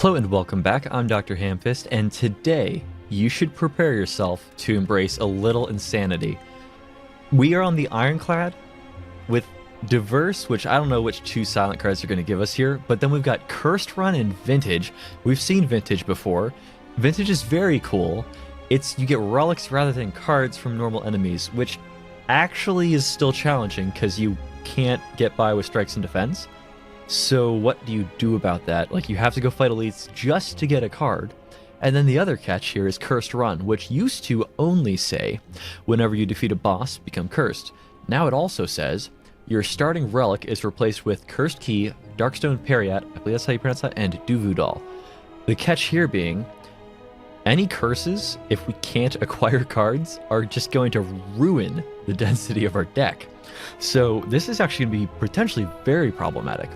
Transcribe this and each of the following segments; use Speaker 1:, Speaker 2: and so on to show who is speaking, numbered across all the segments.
Speaker 1: Hello and welcome back. I'm DrHamfist, and today you should prepare yourself to embrace a little insanity. We are on the Ironclad with Diverse, which I don't know which two silent cards are going to give us here, but then we've got Cursed Run and Vintage. We've seen Vintage before. Vintage is very cool. You get relics rather than cards from normal enemies, which actually is still challenging because you can't get by with strikes and defense. So what do you do about that? Like, you have to go fight elites just to get a card. And then the other catch here is Cursed Run, which used to only say, whenever you defeat a boss, become cursed. Now it also says, your starting relic is replaced with Cursed Key, Darkstone Periat, I believe that's how you pronounce that, and Duvu. The catch here being, any curses, if we can't acquire cards, are just going to ruin the density of our deck. So this is actually going to be potentially very problematic.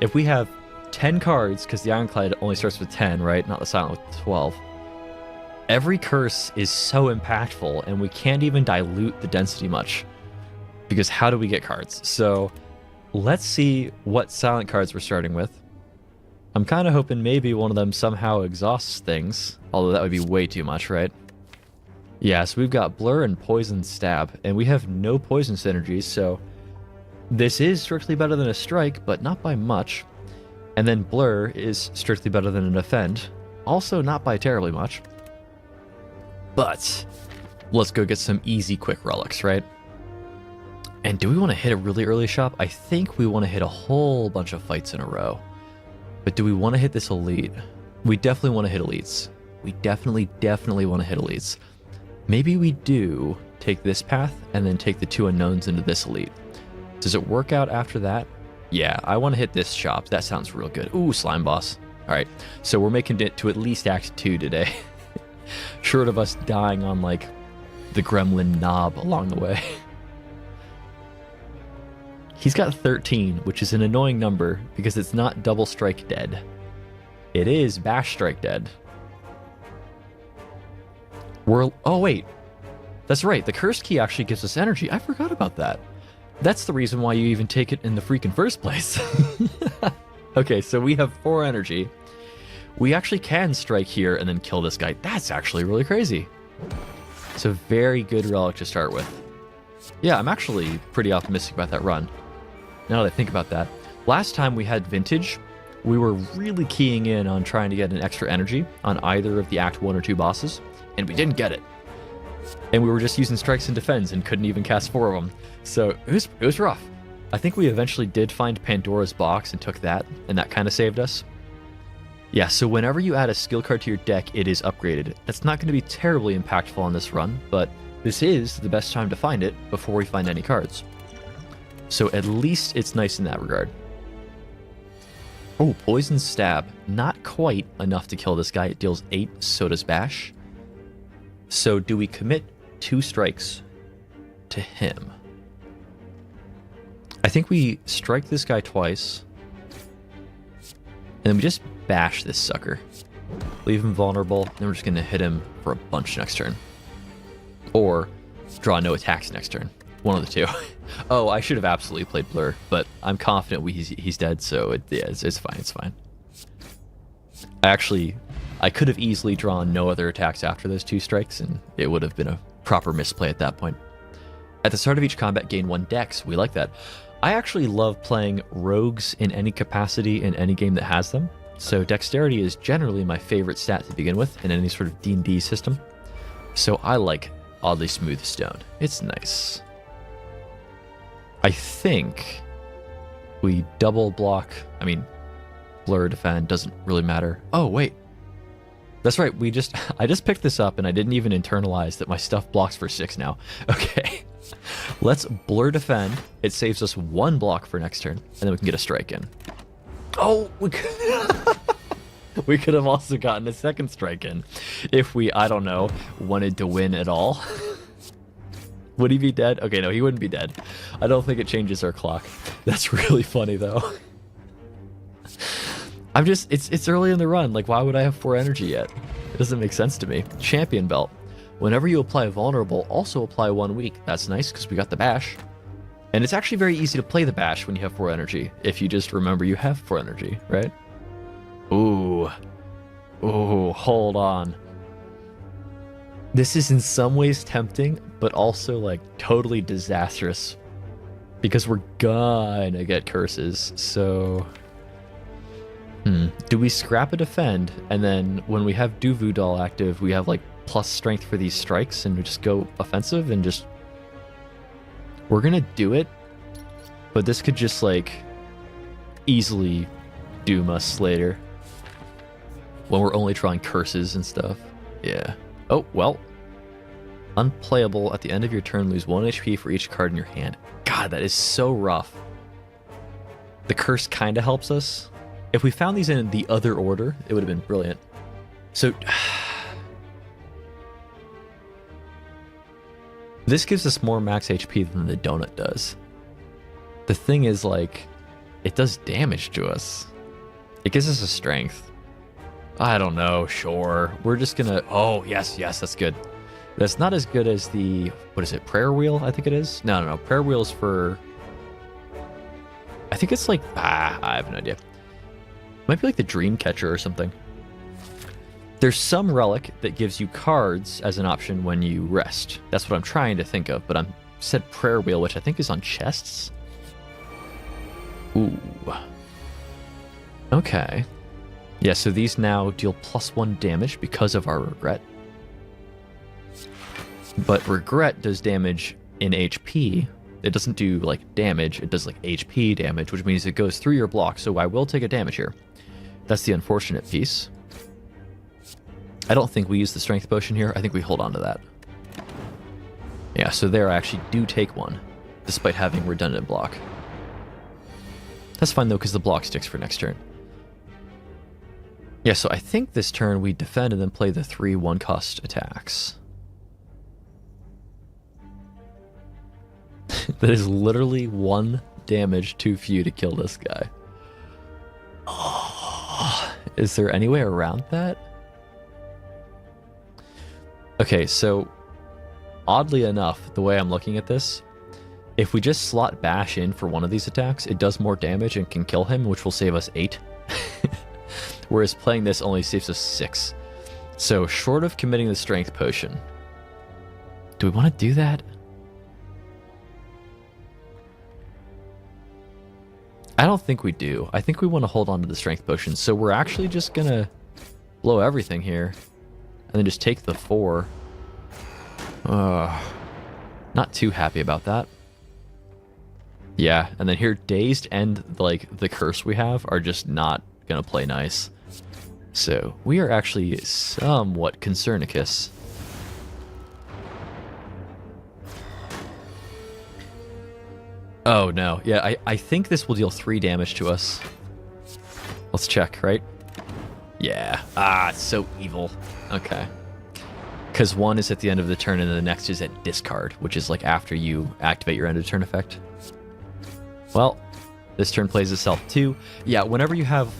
Speaker 1: If we have 10 cards, because the Ironclad only starts with 10, right? Not the Silent with 12. Every curse is so impactful, and we can't even dilute the density much. Because how do we get cards? So let's see what silent cards we're starting with. I'm kind of hoping maybe one of them somehow exhausts things, although that would be way too much, right? Yeah, so we've got Blur and Poison Stab, and we have no poison synergies, so this is strictly better than a strike, but not by much. And then Blur is strictly better than an Offend, also not by terribly much. But let's go get some easy, quick relics, right? And do we want to hit a really early shop? I think we want to hit a whole bunch of fights in a row. But do we want to hit this elite? We definitely want to hit elites. We definitely want to hit elites. Maybe we do take this path and then take the two unknowns into this elite. Does it work out after that? Yeah, I want to hit this shop. That sounds real good. Ooh, Slime Boss. All right, so we're making it to at least Act 2 today. Short of us dying on, like, the Gremlin knob along the way. He's got 13, which is an annoying number because it's not Double Strike dead. It is Bash Strike dead. Oh, wait. That's right. The Cursed Key actually gives us energy. I forgot about that. That's the reason why you even take it in the freaking first place. Okay, so we have 4 energy. We actually can strike here and then kill this guy. That's actually really crazy. It's a very good relic to start with. Yeah, I'm actually pretty optimistic about that run. Now that I think about that. Last time we had Vintage, we were really keying in on trying to get an extra energy on either of the Act 1 or 2 bosses, and we didn't get it. And we were just using strikes and defense and couldn't even cast 4 of them. So it was rough. I think we eventually did find Pandora's Box and took that, and that kind of saved us. Yeah, so whenever you add a skill card to your deck, it is upgraded. That's not going to be terribly impactful on this run, but this is the best time to find it before we find any cards. So at least it's nice in that regard. Oh, Poison Stab. Not quite enough to kill this guy. It deals 8, so does Bash. So do we commit 2 strikes to him? I think we strike this guy twice. And then we just bash this sucker. Leave him vulnerable, and we're just going to hit him for a bunch next turn. Or draw no attacks next turn. One of the two. Oh, I should have absolutely played Blur, but I'm confident he's dead, so it's fine, it's fine. I could have easily drawn no other attacks after those 2 strikes, and it would have been a proper misplay at that point. At the start of each combat, gain 1 dex. We like that. I actually love playing rogues in any capacity in any game that has them, so dexterity is generally my favorite stat to begin with in any sort of D&D system. So I like Oddly Smooth Stone. It's nice. I think we double block. I mean, Blur, Defend doesn't really matter. Oh, wait. That's right. I just picked this up and I didn't even internalize that my stuff blocks for 6 now. Okay. Let's Blur Defend. It saves us 1 block for next turn, and then we can get a strike in. Oh, we could have also gotten a 2nd strike in if we, I don't know, wanted to win at all. Would he be dead? Okay, no, he wouldn't be dead. I don't think it changes our clock. That's really funny, though. It's early in the run. Like, why would I have 4 energy yet? It doesn't make sense to me. Champion Belt. Whenever you apply Vulnerable, also apply 1 weak. That's nice, because we got the Bash. And it's actually very easy to play the Bash when you have 4 energy, if you just remember you have 4 energy, right? Ooh. Oh, hold on. This is in some ways tempting, but also like totally disastrous because we're gonna get curses. So, do we scrap a defend and then when we have Do Voodoo active, we have like plus strength for these strikes and we just go offensive and just we're gonna do it, but this could just like easily doom us later when we're only trying curses and stuff. Yeah. Oh, well. Unplayable. At the end of your turn, lose 1 HP for each card in your hand. God, that is so rough. The curse kind of helps us. If we found these in the other order, it would have been brilliant. So, this gives us more max HP than the donut does. The thing is, like, it does damage to us. It gives us a strength. I don't know, sure. We're just gonna... Oh, yes, that's good. That's not as good as the... What is it, Prayer Wheel, I think it is? No. Prayer Wheel's for... I think it's like... I have no idea. Might be like the Dream Catcher or something. There's some relic that gives you cards as an option when you rest. That's what I'm trying to think of, but I said Prayer Wheel, which I think is on chests. Ooh. Okay. Yeah, so these now deal +1 damage because of our Regret. But Regret does damage in HP. It doesn't do, like, damage. It does, like, HP damage, which means it goes through your block, so I will take a damage here. That's the unfortunate piece. I don't think we use the Strength Potion here. I think we hold on to that. Yeah, so there I actually do take one, despite having redundant block. That's fine, though, because the block sticks for next turn. Yeah, so I think this turn we defend and then play the 3 1-cost attacks. That is literally 1 damage too few to kill this guy. Oh, is there any way around that? Okay, so oddly enough, the way I'm looking at this, if we just slot Bash in for one of these attacks, it does more damage and can kill him, which will save us 8. Whereas playing this only saves us 6. So short of committing the Strength Potion, do we want to do that? I don't think we do. I think we want to hold on to the Strength Potion. So we're actually just going to blow everything here. And then just take the 4. Not too happy about that. Yeah, and then here, Dazed and like the curse we have are just not going to play nice. So we are actually somewhat concernicus. Oh no, yeah, I think this will deal 3 damage to us. Let's check, right? Yeah, it's so evil. Okay. Because 1 is at the end of the turn and then the next is at discard, which is like after you activate your end of turn effect. Well, this turn plays itself too. Yeah, whenever you have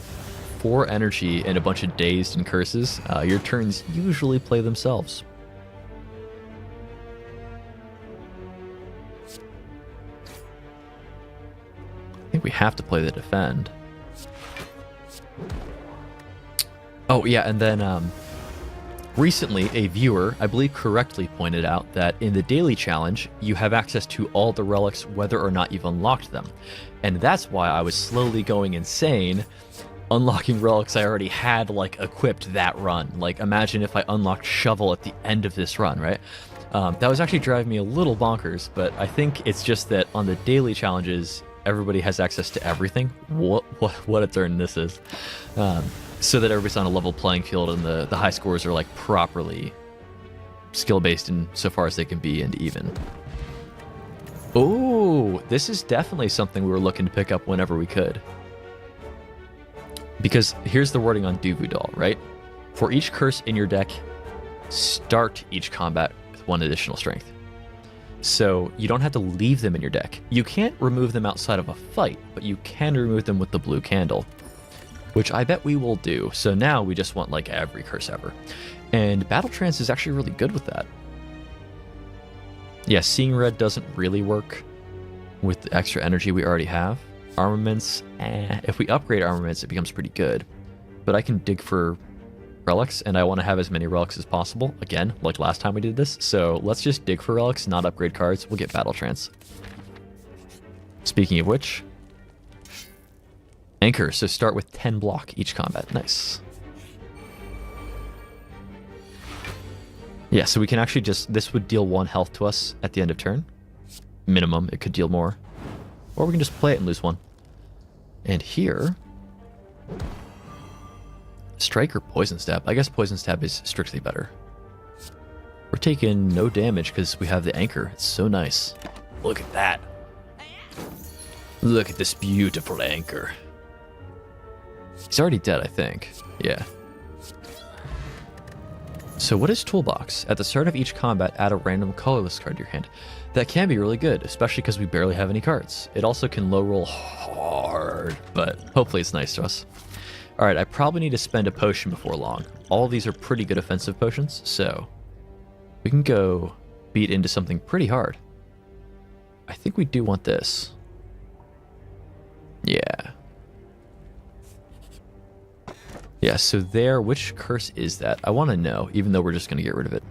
Speaker 1: 4 energy and a bunch of dazed and curses, your turns usually play themselves. I think we have to play the defend. Oh yeah, and then recently a viewer, I believe correctly, pointed out that in the daily challenge, you have access to all the relics whether or not you've unlocked them. And that's why I was slowly going insane, unlocking relics I already had, like, equipped that run. Like, imagine if I unlocked Shovel at the end of this run, right? That was actually driving me a little bonkers, but I think it's just that on the daily challenges, everybody has access to everything. What a turn this is. So that everybody's on a level playing field and the high scores are like properly skill-based in so far as they can be and even. Oh, this is definitely something we were looking to pick up whenever we could. Because here's the wording on Duvu right? For each curse in your deck, start each combat with 1 additional strength. So you don't have to leave them in your deck. You can't remove them outside of a fight, but you can remove them with the blue candle, which I bet we will do. So now we just want like every curse ever. And Battle Trance is actually really good with that. Yeah, Seeing Red doesn't really work with the extra energy we already have. Armaments, if we upgrade armaments, it becomes pretty good. But I can dig for relics, and I want to have as many relics as possible. Again, like last time we did this. So let's just dig for relics, not upgrade cards. We'll get battle trance. Speaking of which, anchor. So start with 10 block each combat. Nice. Yeah, so we can actually just, this would deal 1 health to us at the end of turn. Minimum, it could deal more. Or we can just play it and lose 1. And here, strike or poison stab. I guess poison stab is strictly better. We're taking no damage because we have the anchor. It's so nice. Look at that. Look at this beautiful anchor. He's already dead, I think. Yeah. So what is toolbox? At the start of each combat, add a random colorless card to your hand. That can be really good, especially because we barely have any cards. It also can low roll hard, but hopefully it's nice to us. Alright, I probably need to spend a potion before long. All of these are pretty good offensive potions, so we can go beat into something pretty hard. I think we do want this. Yeah. Yeah, so there, which curse is that? I want to know, even though we're just going to get rid of it.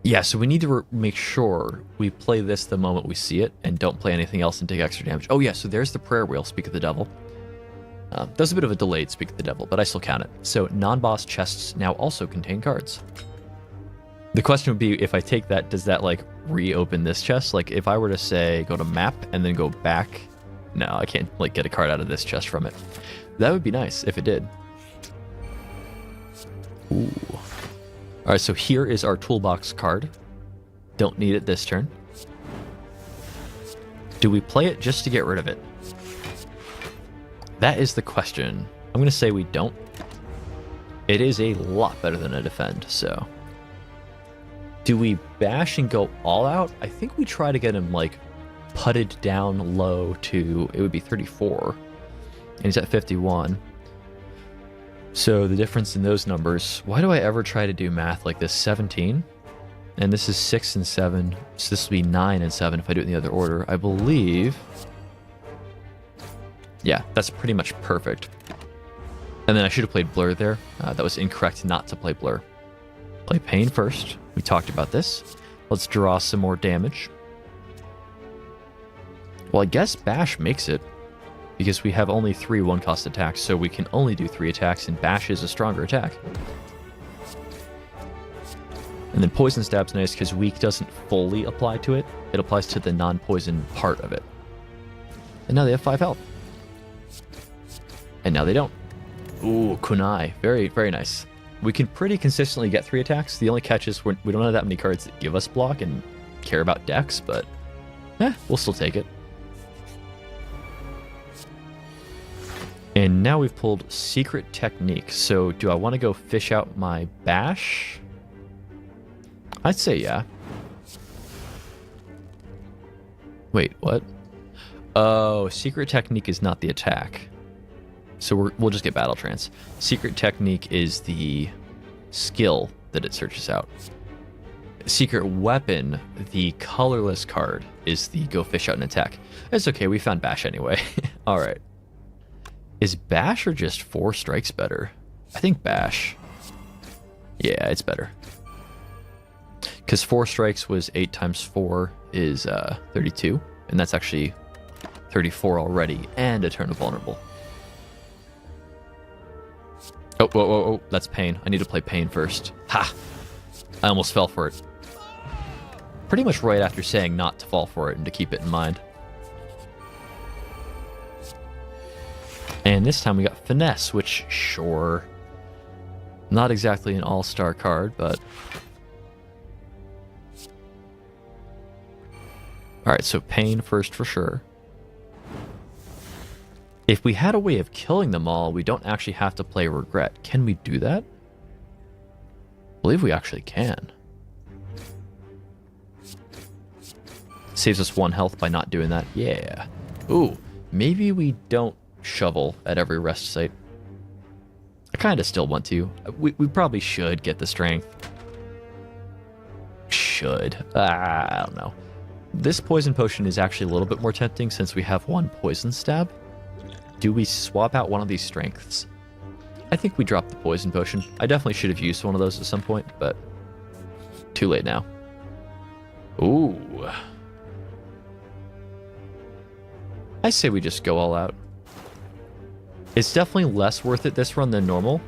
Speaker 1: Yeah, so we need to make sure we play this the moment we see it and don't play anything else and take extra damage. Oh yeah, so there's the prayer wheel, Speak of the Devil. There's a bit of a delayed Speak of the Devil, but I still count it. So non-boss chests now also contain cards. The question would be, if I take that, does that like reopen this chest? Like if I were to say go to map and then go back, no, I can't like get a card out of this chest from it. That would be nice if it did. Ooh. All right, so here is our toolbox card. Don't need it this turn. Do we play it just to get rid of it? That is the question. I'm going to say we don't. It is a lot better than a defend, so. Do we bash and go all out? I think we try to get him, like, putted down low to, it would be 34. And he's at 51. So the difference in those numbers, why do I ever try to do math like this? 17? And this is 6 and 7. So this would be 9 and 7 if I do it in the other order. I believe. Yeah, that's pretty much perfect. And then I should have played Blur there. That was incorrect not to play Blur. Play Pain first. We talked about this. Let's draw some more damage. Well, I guess Bash makes it, because we have only 3 one-cost attacks, so we can only do 3 attacks, and Bash is a stronger attack. And then Poison Stab's nice because Weak doesn't fully apply to it. It applies to the non-poison part of it. And now they have 5 health. And now they don't. Ooh, Kunai. Very, very nice. We can pretty consistently get 3 attacks. The only catch is we don't have that many cards that give us block and care about decks, but we'll still take it. And now we've pulled Secret Technique. So do I want to go fish out my Bash? I'd say yeah. Wait, what? Oh, Secret Technique is not the attack. So we'll just get Battle Trance. Secret Technique is the skill that it searches out. Secret Weapon, the colorless card, is the go fish out an attack. It's okay, we found Bash anyway. Alright. Is Bash or just 4 strikes better? I think Bash. Yeah, it's better. Because 4 strikes was 8 times 4 is 32. And that's actually 34 already, and a turn of vulnerable. Oh, whoa, whoa, whoa, that's Pain. I need to play Pain first. Ha! I almost fell for it. Pretty much right after saying not to fall for it and to keep it in mind. And this time we got Finesse, which, sure. Not exactly an all-star card, but... Alright, so Pain first for sure. If we had a way of killing them all, we don't actually have to play Regret. Can we do that? I believe we actually can. Saves us 1 health by not doing that. Yeah. Ooh, maybe we don't shovel at every rest site. I kind of still want to. We probably should get the strength. Should. I don't know. This poison potion is actually a little bit more tempting since we have 1 poison stab. Do we swap out one of these strengths? I think we dropped the poison potion. I definitely should have used one of those at some point, but too late now. Ooh. I say we just go all out. It's definitely less worth it this run than normal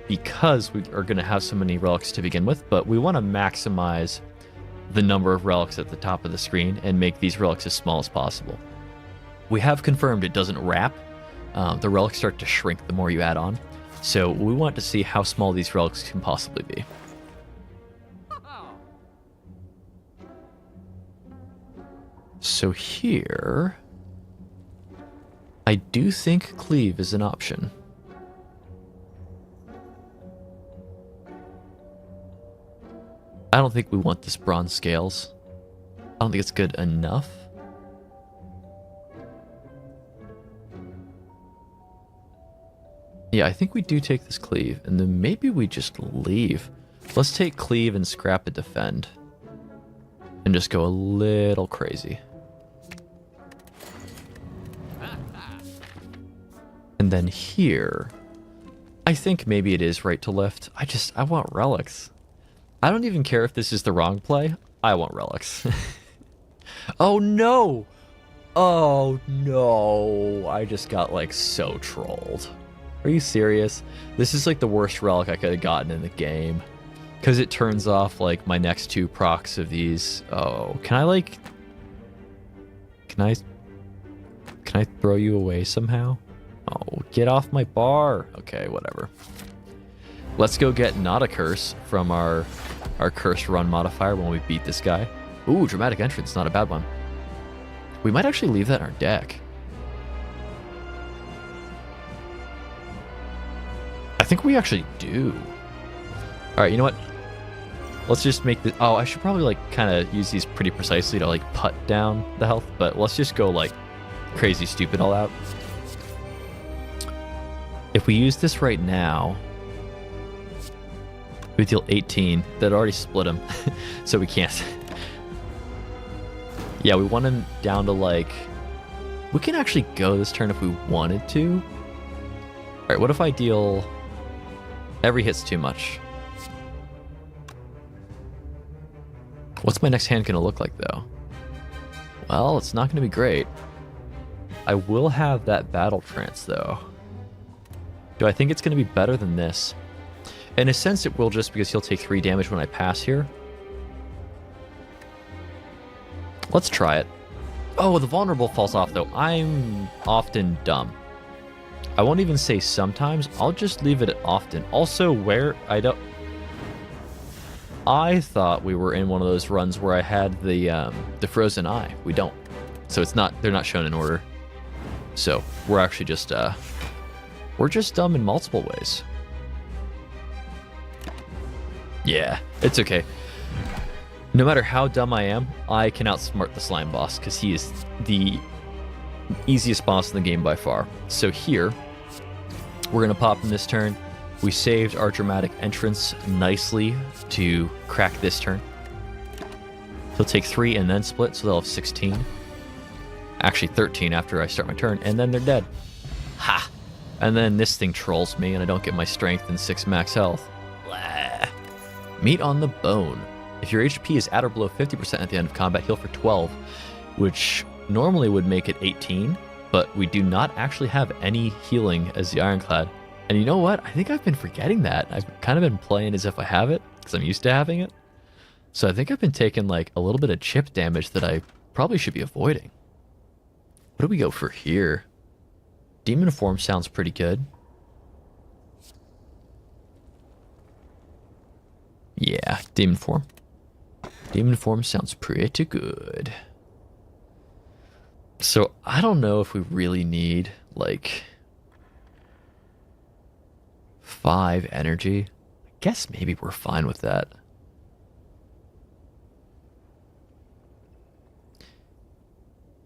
Speaker 1: because we are going to have so many relics to begin with, but we want to maximize the number of relics at the top of the screen and make these relics as small as possible. We have confirmed it doesn't wrap. The relics start to shrink the more you add on. So we want to see how small these relics can possibly be. So here, I do think cleave is an option. I don't think we want this bronze scales. I don't think it's good enough. Yeah, I think we do take this cleave, and then maybe we just leave. Let's take cleave and scrap a defend. And just go a little crazy. And then here, I think maybe it is right to lift. I want relics. I don't even care if this is the wrong play. I want relics. Oh no! Oh no! I just got like so trolled. Are you serious? This is like the worst relic I could have gotten in the game. Because it turns off like my next two procs of these. Oh, can I throw you away somehow? Oh, get off my bar. Okay, whatever. Let's go get not a curse from our curse run modifier when we beat this guy. Ooh, dramatic entrance, not a bad one. We might actually leave that in our deck. I think we actually do. All right, you know what? Let's just make the... Oh, I should probably like kind of use these pretty precisely to like putt down the health, but let's just go like crazy stupid all out. If we use this right now, we deal 18. That already split him, so we can't. Yeah, we want him down to like... We can actually go this turn if we wanted to. All right, what if I deal... Every hit's too much. What's my next hand going to look like, though? Well, it's not going to be great. I will have that battle trance, though. Do I think it's going to be better than this? In a sense, it will, just because he'll take 3 damage when I pass here. Let's try it. Oh, the vulnerable falls off, though. I'm often dumb. I won't even say sometimes. I'll just leave it at often. Also, where I don't... I thought we were in one of those runs where I had the frozen eye. We don't. So it's not... They're not shown in order. So we're actually just... We're just dumb in multiple ways. Yeah, it's okay. No matter how dumb I am, I can outsmart the slime boss because he is the easiest boss in the game by far. So here, we're going to pop in this turn. We saved our dramatic entrance nicely to crack this turn. He'll take 3 and then split, so they'll have 16. Actually 13 after I start my turn, and then they're dead. Ha! And then this thing trolls me and I don't get my strength and 6 max health. Blah. Meat on the bone. If your HP is at or below 50% at the end of combat, heal for 12, which normally would make it 18, but we do not actually have any healing as the Ironclad. And you know what? I think I've been forgetting that. I've kind of been playing as if I have it, because I'm used to having it. So I think I've been taking like a little bit of chip damage that I probably should be avoiding. What do we go for here? Demon form sounds pretty good. Yeah, demon form. Demon form sounds pretty good. So I don't know if we really need like 5 energy. I guess maybe we're fine with that.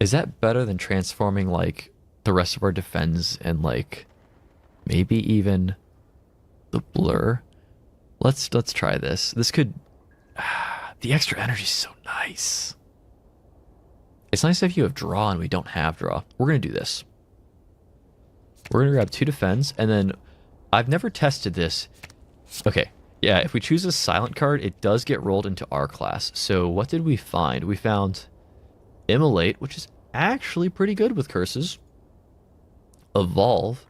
Speaker 1: Is that better than transforming like the rest of our defense and like maybe even the blur? Let's try this. This could... the extra energy is so nice. It's nice if you have draw and we don't have draw. We're going to do this. We're going to grab 2 defense, and then I've never tested this. Okay, yeah, if we choose a silent card, it does get rolled into our class. So what did we find? We found Immolate, which is actually pretty good with curses. Evolve,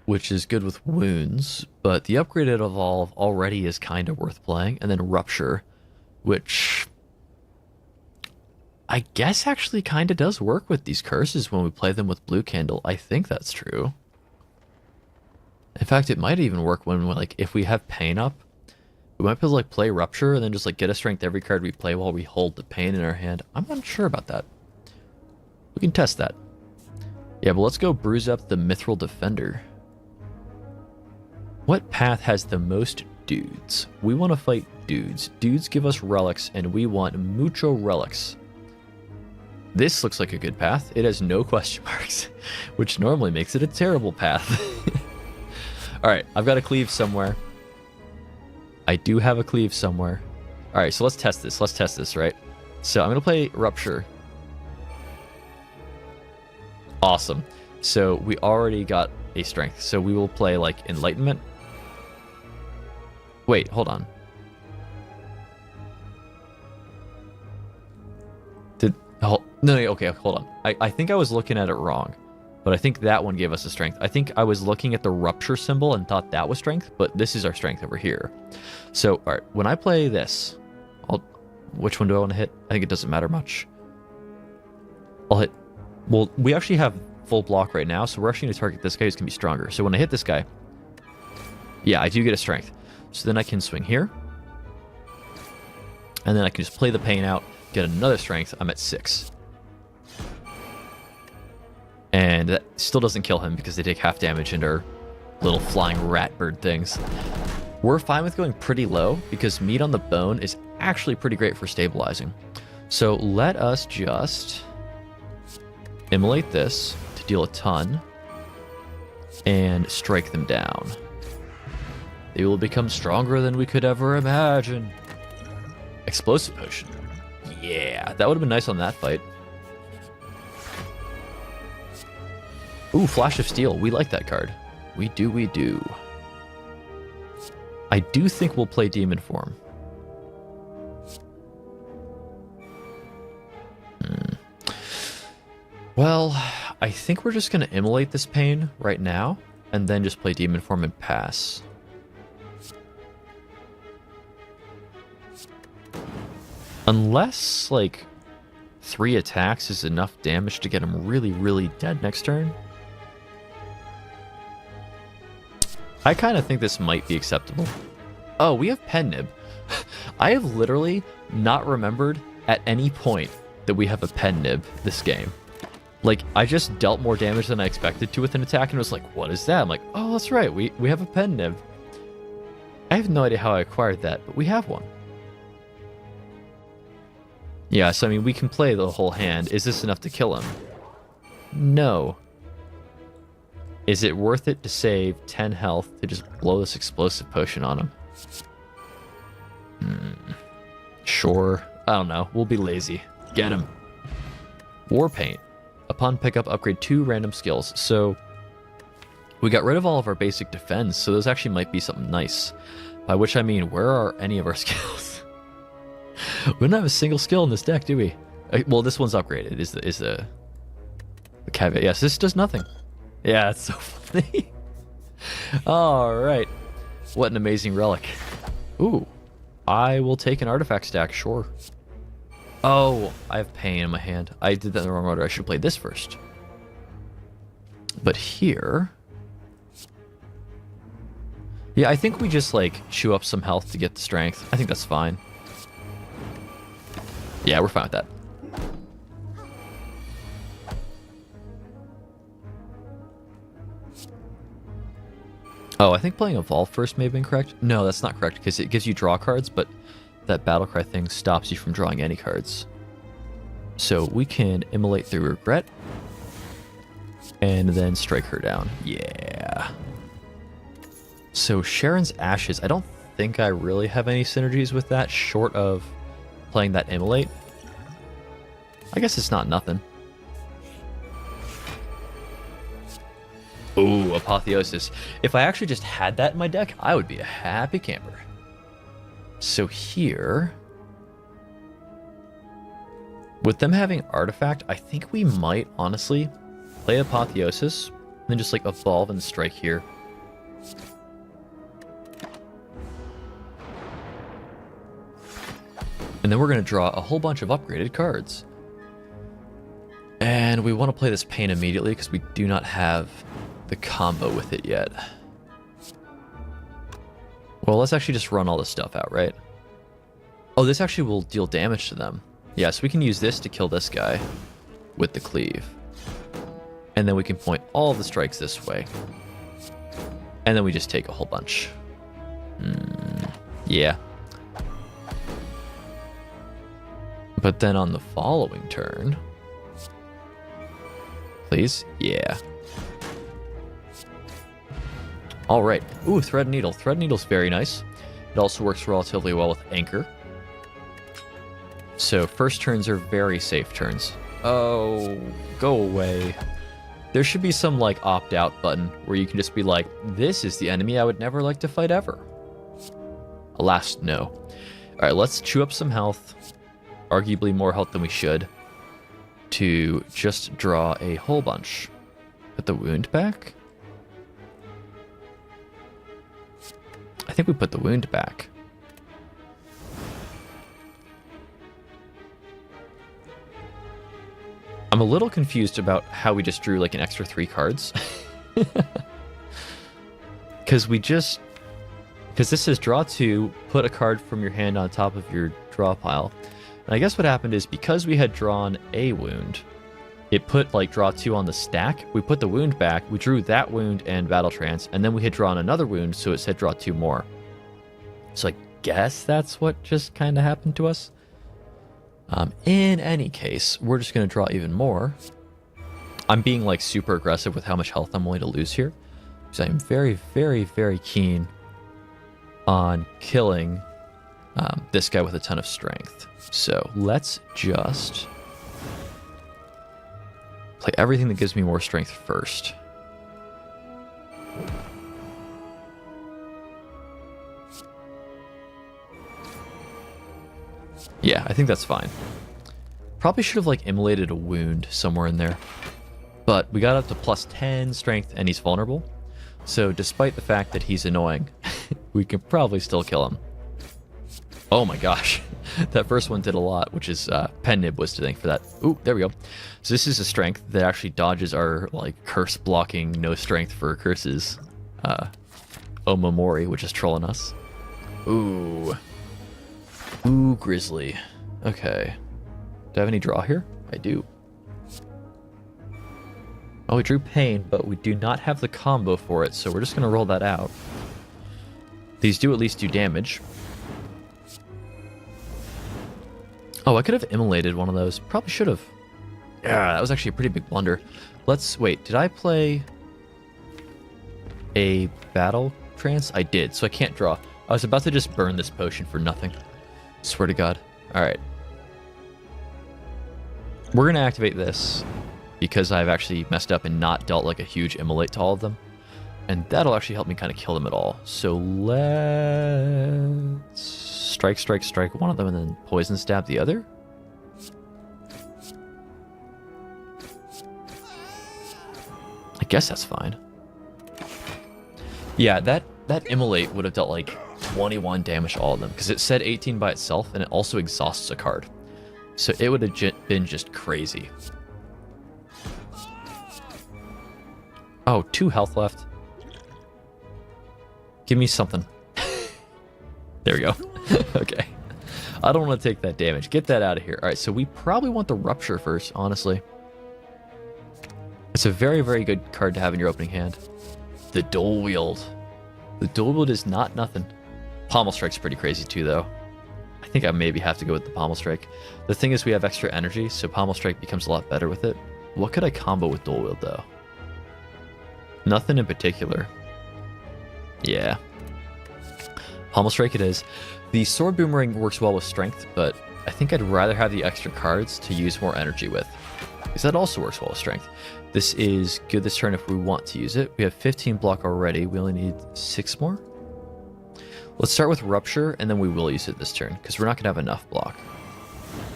Speaker 1: which is good with wounds, but the upgraded Evolve already is kind of worth playing. And then Rupture, which I guess actually kind of does work with these curses when we play them with Blue Candle. I think that's true. In fact, it might even work when, like, if we have Pain up, we might be able to, like, play Rupture and then just, like, get a strength every card we play while we hold the Pain in our hand. I'm not sure about that. We can test that. Yeah, but let's go bruise up the Mithril Defender. What path has the most dudes? We want to fight dudes. Dudes give us relics, and we want mucho relics. This looks like a good path. It has no question marks, which normally makes it a terrible path. Alright, I've got a cleave somewhere. I do have a cleave somewhere. Alright, so let's test this. Let's test this, right? So I'm going to play Rupture. Awesome. So we already got a strength. So we will play, like, Enlightenment. Wait, hold on. No, okay, hold on. I think I was looking at it wrong. But I think that one gave us a strength. I think I was looking at the Rupture symbol and thought that was strength, but this is our strength over here. So, alright, when I play this, which one do I want to hit? I think it doesn't matter much. I'll hit... Well, we actually have full block right now, so we're actually going to target this guy who's going to be stronger. So when I hit this guy, yeah, I do get a strength. So then I can swing here. And then I can just play the Pain out, get another strength. I'm at 6. And that still doesn't kill him because they take half damage and are little flying rat bird things. We're fine with going pretty low because Meat on the Bone is actually pretty great for stabilizing. So let us just immolate this to deal a ton and strike them down. They will become stronger than we could ever imagine. Explosive Potion. Yeah, that would have been nice on that fight. Ooh, Flash of Steel. We like that card. We do, we do. I do think we'll play Demon Form. Well, I think we're just going to immolate this Pain right now, and then just play Demon Form and pass. Unless, like, 3 attacks is enough damage to get him really, really dead next turn. I kind of think this might be acceptable. Oh, we have Pen Nib. I have literally not remembered at any point that we have a Pen Nib this game. Like, I just dealt more damage than I expected to with an attack and was like, what is that? I'm like, oh, that's right, we have a Pen Nib. I have no idea how I acquired that, but we have one. Yeah, so I mean, we can play the whole hand. Is this enough to kill him? No. Is it worth it to save 10 health to just blow this Explosive Potion on him? Sure. I don't know. We'll be lazy. Get him. War Paint. Upon pickup, upgrade 2 random skills. So we got rid of all of our basic defense, so those actually might be something nice. By which I mean, where are any of our skills? We don't have a single skill in this deck, do we? Well, this one's upgraded, is the caveat. Yes, this does nothing. Yeah, it's so funny. Alright. What an amazing relic. Ooh. I will take an artifact stack, sure. Oh, I have Pain in my hand. I did that in the wrong order. I should have played this first. But here... Yeah, I think we just, like, chew up some health to get the strength. I think that's fine. Yeah, we're fine with that. Oh, I think playing Evolve first may have been correct. No, that's not correct, because it gives you draw cards, but that Battlecry thing stops you from drawing any cards. So we can immolate through Regret, and then strike her down. Yeah. So Sharon's Ashes, I don't think I really have any synergies with that, short of playing that immolate. I guess it's not nothing. Ooh, Apotheosis. If I actually just had that in my deck, I would be a happy camper. So here, with them having Artifact, I think we might honestly play Apotheosis and then just like evolve and strike here. And then we're going to draw a whole bunch of upgraded cards. And we want to play this Pain immediately because we do not have the combo with it yet. Well, let's actually just run all this stuff out, right? Oh, this actually will deal damage to them. Yeah, so we can use this to kill this guy with the cleave. And then we can point all the strikes this way. And then we just take a whole bunch. Yeah. But then on the following turn... Please? Yeah. Alright. Ooh, Thread Needle. Thread Needle's very nice. It also works relatively well with Anchor. So first turns are very safe turns. Oh, go away. There should be some like opt-out button where you can just be like, this is the enemy I would never like to fight ever. Alas, no. Alright, let's chew up some health. Arguably more health than we should. To just draw a whole bunch. Put the wound back? I think we put the wound back. I'm a little confused about how we just drew like an extra 3 cards. Because this says draw 2, put a card from your hand on top of your draw pile. And I guess what happened is because we had drawn a wound, it put like draw 2 on the stack. We put the wound back, we drew that wound and Battle Trance, and then we had drawn another wound, so it said draw 2 more. So I guess that's what just kind of happened to us. In any case, we're just going to draw even more. I'm being like super aggressive with how much health I'm willing to lose here. Because I'm very, very, very keen on killing this guy with a ton of strength. So let's just play everything that gives me more strength first. Yeah, I think that's fine. Probably should have like immolated a wound somewhere in there. But we got up to plus 10 strength and he's vulnerable. So despite the fact that he's annoying, we can probably still kill him. Oh my gosh. That first one did a lot, which is Pen Nib was to thank for that. Ooh, there we go. So this is a strength that actually dodges our like curse blocking no strength for curses. Omamori, which is trolling us. Ooh. Ooh, Grizzly. Okay. Do I have any draw here? I do. Oh, we drew Pain, but we do not have the combo for it, so we're just going to roll that out. These do at least do damage. Oh, I could have immolated one of those. Probably should have. Yeah, that was actually a pretty big blunder. Let's... Wait, did I play a Battle Trance? I did, so I can't draw. I was about to just burn this potion for nothing. Swear to God. Alright. We're going to activate this because I've actually messed up and not dealt like a huge immolate to all of them. And that'll actually help me kind of kill them at all. So let's strike, strike, strike one of them and then poison stab the other. I guess that's fine. Yeah, that immolate would have dealt like 21 damage to all of them because it said 18 by itself and it also exhausts a card. So it would have been just crazy. Oh, 2 health left. Give me something. There we go. Okay. I don't want to take that damage. Get that out of here. All right, so we probably want the Rupture first, honestly. It's a very, very good card to have in your opening hand. The Dual Wield. The Dual Wield is not nothing. Pommel Strike's pretty crazy too, though. I think I maybe have to go with the Pommel Strike. The thing is we have extra energy, so Pommel Strike becomes a lot better with it. What could I combo with Dual Wield, though? Nothing in particular. Yeah. Pommel Strike it is. The Sword Boomerang works well with strength, but I think I'd rather have the extra cards to use more energy with. because that also works well with strength. This is good this turn if we want to use it. We have 15 block already. We only need 6 more. Let's start with Rupture, and then we will use it this turn, because we're not going to have enough block.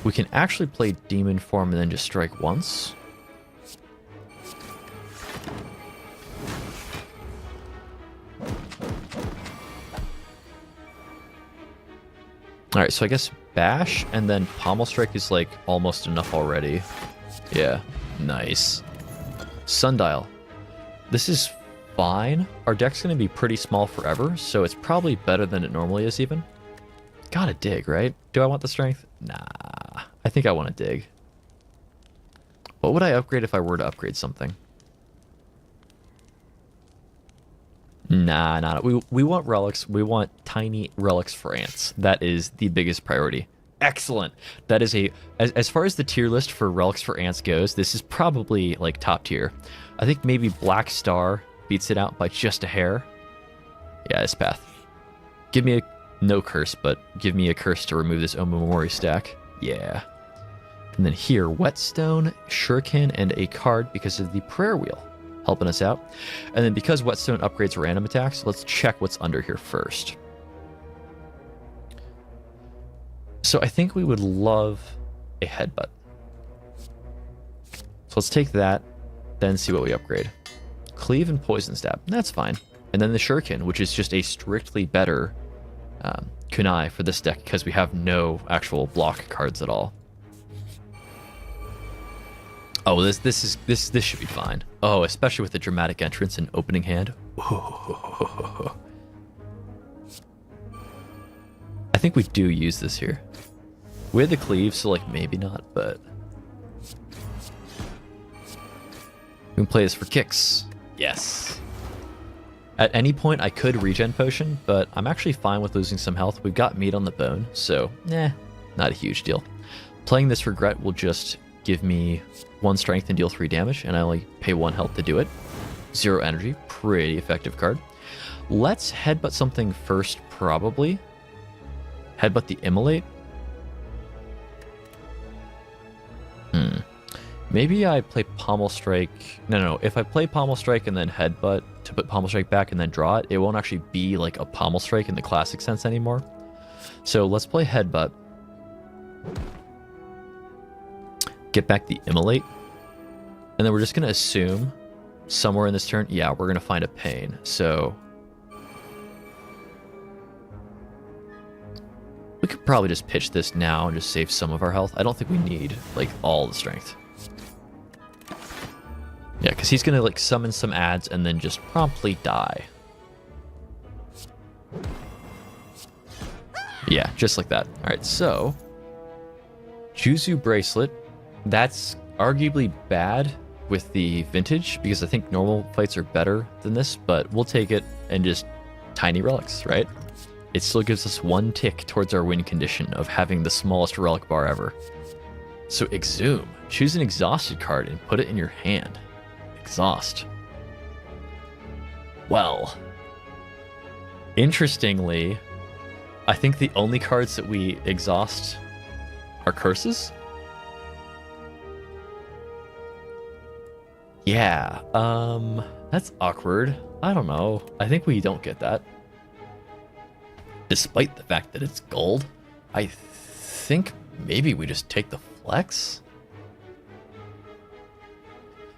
Speaker 1: We can actually play Demon Form and then just strike once. Alright, so I guess Bash, and then Pommel Strike is like almost enough already. Yeah, nice. Sundial. This is fine. Our deck's going to be pretty small forever, so it's probably better than it normally is even. Gotta dig, right? Do I want the strength? Nah, I think I want to dig. What would I upgrade if I were to upgrade something? Nah. We want relics. We want tiny relics for ants. That is the biggest priority. Excellent. That is as far as the tier list for relics for ants goes, this is probably like top tier. I think maybe Black Star beats it out by just a hair. Yeah, this path. Give me a no curse, but give me a curse to remove this Omamori stack. Yeah. And then here, Whetstone, Shuriken, and a card because of the Prayer Wheel helping us out. And then because Whetstone upgrades random attacks, let's check what's under here first. So I think we would love a Headbutt. So let's take that, then see what we upgrade. Cleave and Poison Stab. That's fine. And then the Shuriken, which is just a strictly better kunai for this deck because we have no actual block cards at all. Oh, this should be fine. Oh, especially with the dramatic entrance and opening hand. I think we do use this here. We had the cleave, so like maybe not, but we can play this for kicks. Yes. At any point, I could regen potion, but I'm actually fine with losing some health. We've got meat on the bone, so not a huge deal. Playing this Regret will just give me 1 strength and deal 3 damage, and I only pay 1 health to do it. 0 energy, pretty effective card. Let's headbutt something first, probably. Headbutt the Immolate. Maybe I play Pommel Strike. No. If I play Pommel Strike and then Headbutt to put Pommel Strike back and then draw it, it won't actually be like a Pommel Strike in the classic sense anymore. So let's play Headbutt. Get back the Immolate. And then we're just going to assume somewhere in this turn, yeah, we're going to find a Pain. So we could probably just pitch this now and just save some of our health. I don't think we need like all the strength. Yeah, because he's going to like summon some ads and then just promptly die. Yeah, just like that. All right, so Juzu Bracelet. That's arguably bad with the vintage because I think normal fights are better than this, but we'll take it and just tiny relics, right? It still gives us 1 tick towards our win condition of having the smallest relic bar ever. So Exhume. Choose an exhausted card and put it in your hand. Exhaust. Well, interestingly, I think the only cards that we exhaust are curses. Yeah, that's awkward. I don't know. I think we don't get that. Despite the fact that it's gold, I think maybe we just take the flex.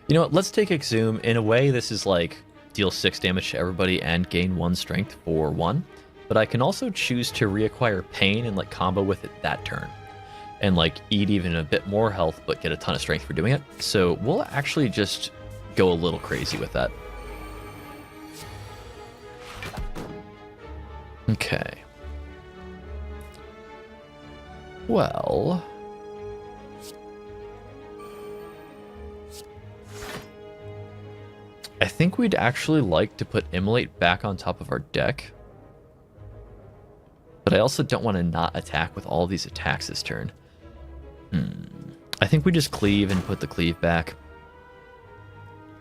Speaker 1: You know what, let's take Exhume. In a way, this is like deal 6 damage to everybody and gain 1 strength for 1. But I can also choose to reacquire Pain and like combo with it that turn. And like eat even a bit more health, but get a ton of strength for doing it. So we'll actually just go a little crazy with that. Okay. Well, I think we'd actually like to put Immolate back on top of our deck. But I also don't want to not attack with all of these attacks this turn. I think we just cleave and put the cleave back.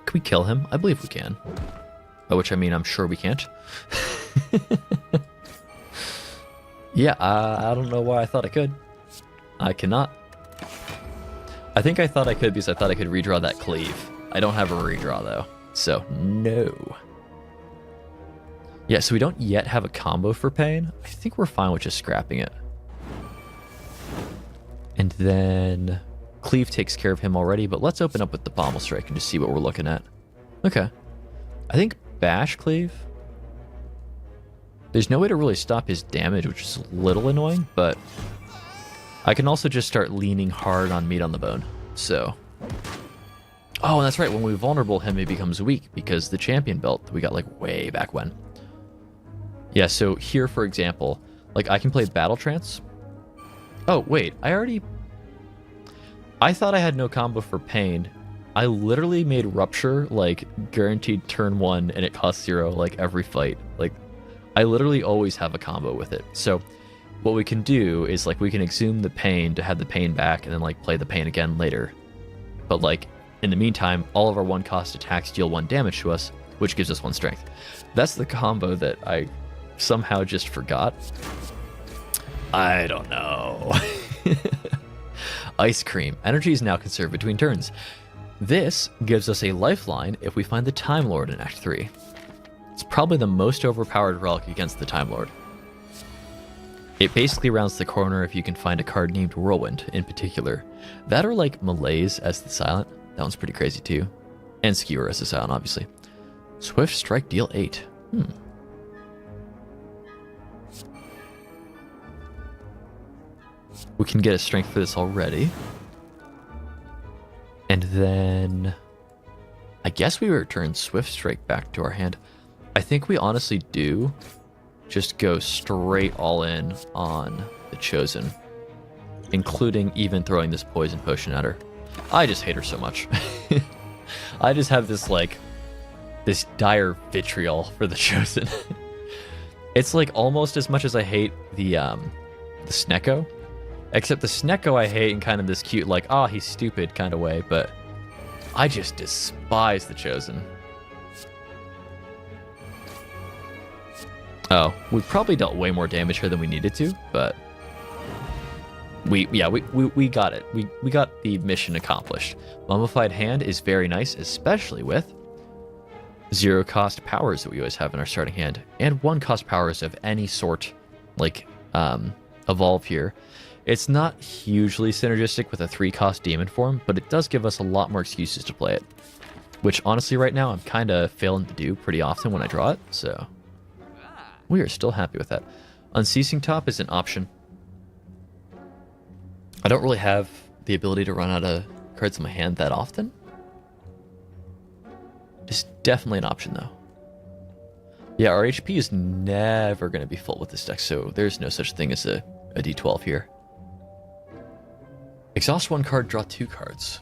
Speaker 1: Can we kill him? I believe we can. By which I mean I'm sure we can't. Yeah, I don't know why I thought I could. I cannot. I think I thought I could because I thought I could redraw that cleave. I don't have a redraw though, so no. Yeah, so we don't yet have a combo for Pain. I think we're fine with just scrapping it. And then Cleave takes care of him already, but let's open up with the Pommel Strike and just see what we're looking at. Okay. I think Bash Cleave. There's no way to really stop his damage, which is a little annoying, but I can also just start leaning hard on Meat on the Bone. So, oh, and that's right. When we vulnerable him, he becomes weak because the champion belt that we got like way back when. Yeah, so here, for example, like I can play Battle Trance. Oh, wait, I thought I had no combo for Pain. I literally made Rupture like guaranteed turn 1 and it costs 0 like every fight. Like I literally always have a combo with it. So what we can do is like we can exhume the Pain to have the Pain back and then like play the Pain again later. But like in the meantime, all of our 1-cost attacks deal 1 damage to us, which gives us 1 strength. That's the combo that I somehow just forgot. I don't know. Ice Cream. Energy is now conserved between turns. This gives us a lifeline if we find the Time Lord in Act 3. It's probably the most overpowered relic against the Time Lord. It basically rounds the corner if you can find a card named Whirlwind in particular. That or like Malaise as the silent. That one's pretty crazy too. And Skewer as the silent, obviously. Swift Strike, deal 8. We can get a strength for this already. And then I guess we return Swift Strike back to our hand. I think we honestly do just go straight all in on the Chosen, including even throwing this poison potion at her. I just hate her so much. I just have this like this dire vitriol for the Chosen. It's like almost as much as I hate the Snecko. Except the Snecko I hate in kind of this cute, like, ah, he's stupid kind of way, but I just despise the Chosen. Oh, we probably dealt way more damage here than we needed to, but we got it. We got the mission accomplished. Mummified Hand is very nice, especially with 0-cost powers that we always have in our starting hand, and 1-cost powers of any sort, like evolve here. It's not hugely synergistic with a 3-cost demon form, but it does give us a lot more excuses to play it, which honestly right now I'm kind of failing to do pretty often when I draw it, so we are still happy with that. Unceasing Top is an option. I don't really have the ability to run out of cards in my hand that often. It's definitely an option though. Yeah, our HP is never going to be full with this deck, so there's no such thing as a D12 here. Exhaust 1 card, draw 2 cards.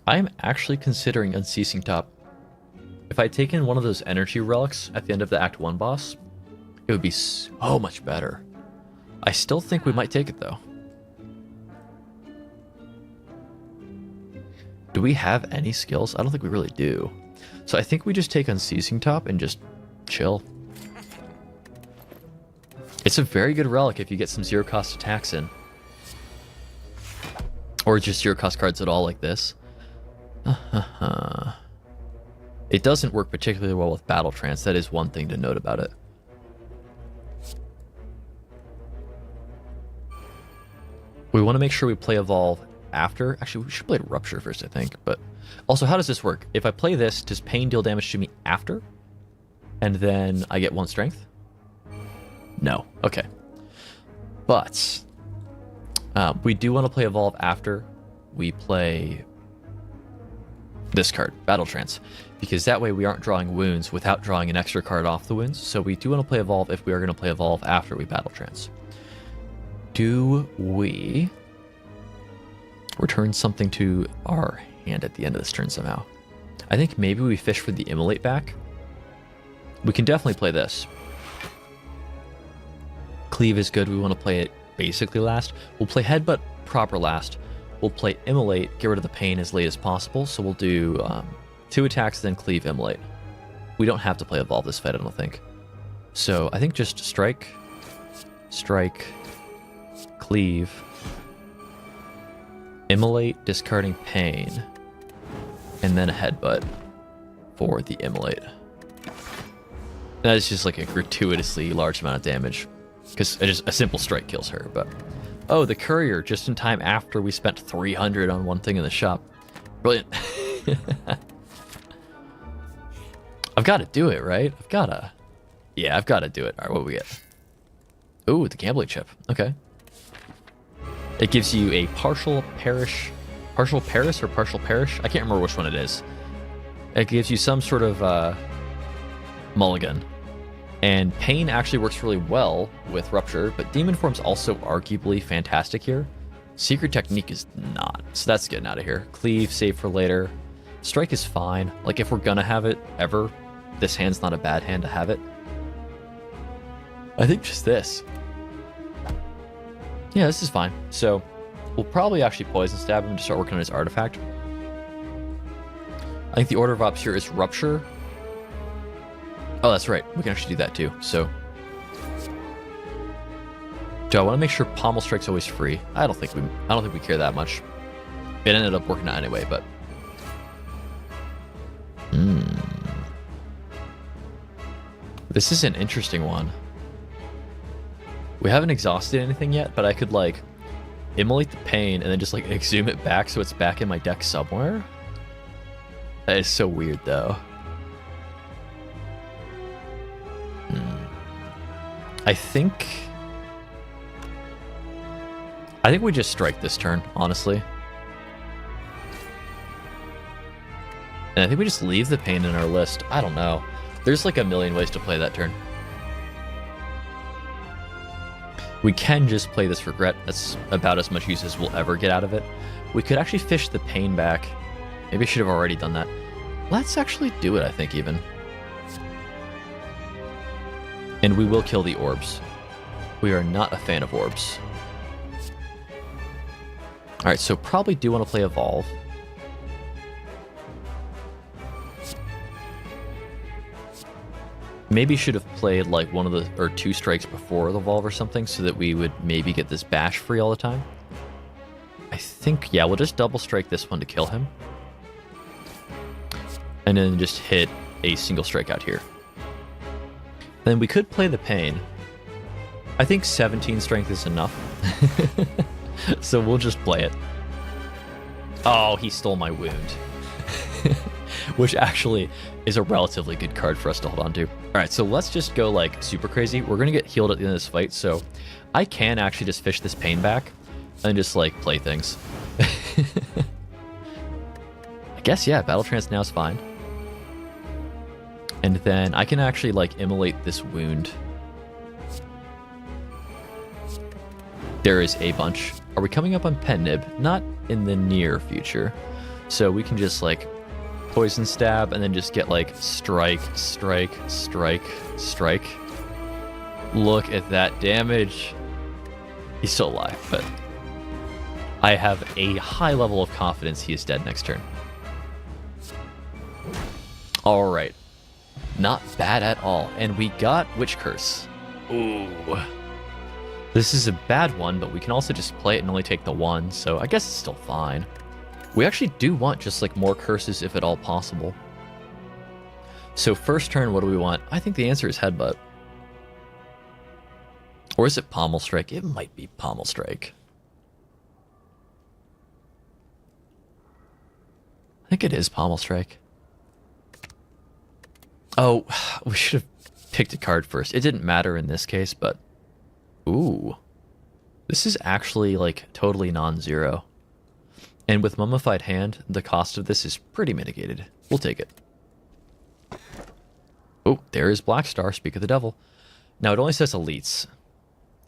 Speaker 1: I'm actually considering Unceasing Top. If I'd taken one of those energy relics at the end of the Act 1 boss, it would be so much better. I still think we might take it though. Do we have any skills? I don't think we really do. So I think we just take Unceasing Top and just chill. It's a very good relic if you get some 0-cost attacks in. Or just 0-cost cards at all like this. It doesn't work particularly well with Battle Trance. That is one thing to note about it. We want to make sure we play Evolve after. Actually, we should play Rupture first, I think. But also, how does this work? If I play this, does Pain deal damage to me after? And then I get 1 strength? No. Okay. But we do want to play Evolve after we play this card, Battle Trance, because that way we aren't drawing wounds without drawing an extra card off the wounds. So we do want to play Evolve if we are going to play Evolve after we Battle Trance. Do we return something to our hand at the end of this turn somehow? I think maybe we fish for the Immolate back. We can definitely play this. Cleave is good. We want to play it basically last. We'll play Headbutt proper last. We'll play Immolate, get rid of the pain as late as possible. So we'll do 2 attacks, then Cleave, Immolate. We don't have to play Evolve this fight, I don't think. So I think just strike, strike, cleave, immolate, discarding pain, and then a headbutt for the immolate. That is just like a gratuitously large amount of damage, because just a simple strike kills her. But oh, the courier just in time after we spent 300 on one thing in the shop. Brilliant. I've got to do it, right? I've got to. Yeah, I've got to do it. All right, what do we get? Ooh, the gambling chip. Okay. It gives you a partial Paris or partial parish. I can't remember which one it is. It gives you some sort of mulligan. And pain actually works really well with rupture, but demon form's also arguably fantastic here. Secret technique is not, so that's getting out of here. Cleave, save for later. Strike is fine. Like if we're gonna have it ever, this hand's not a bad hand to have it. I think just this. Yeah, this is fine. So we'll probably actually poison stab him to start working on his artifact. I think the order of ops here is rupture. Oh, that's right. We can actually do that too. So, Joe, I want to make sure Pommel Strike's always free. I don't think we care that much. It ended up working out anyway, but. This is an interesting one. We haven't exhausted anything yet, but I could like immolate the pain and then just like exhume it back so it's back in my deck somewhere. That is so weird though. I think we just strike this turn, honestly. And I think we just leave the pain in our list. I don't know. There's like a million ways to play that turn. We can just play this regret. That's about as much use as we'll ever get out of it. We could actually fish the pain back. Maybe I should have already done that. Let's actually do it, I think, even. And we will kill the orbs. We are not a fan of orbs. Alright, so probably do want to play Evolve. Maybe should have played like one of the, or two strikes before the Evolve or something so that we would maybe get this bash free all the time. I think, yeah, we'll just double strike this one to kill him. And then just hit a single strike out here. Then we could play the pain. I think 17 strength is enough. So we'll just play it. Oh, he stole my wound. Which actually is a relatively good card for us to hold on to. Alright, so let's just go like super crazy. We're going to get healed at the end of this fight, so I can actually just fish this pain back and just like play things. I guess, yeah, Battle Trance now is fine. And then I can actually like immolate this wound. There is a bunch. Are we coming up on Pen Nib? Not in the near future. So we can just like poison stab and then just get like strike, strike, strike, strike. Look at that damage. He's still alive, but I have a high level of confidence he is dead next turn. All right. Not bad at all. And we got Witch Curse. Ooh. This is a bad one, but we can also just play it and only take the one, so I guess it's still fine. We actually do want just like more curses if at all possible. So first turn, what do we want? I think the answer is Headbutt. Or is it Pommel Strike? It might be Pommel Strike. I think it is Pommel Strike. Oh, we should have picked a card first. It didn't matter in this case, but... Ooh. This is actually, like, totally non-zero. And with Mummified Hand, the cost of this is pretty mitigated. We'll take it. Oh, there is Black Star, Speak of the Devil. Now, it only says Elites.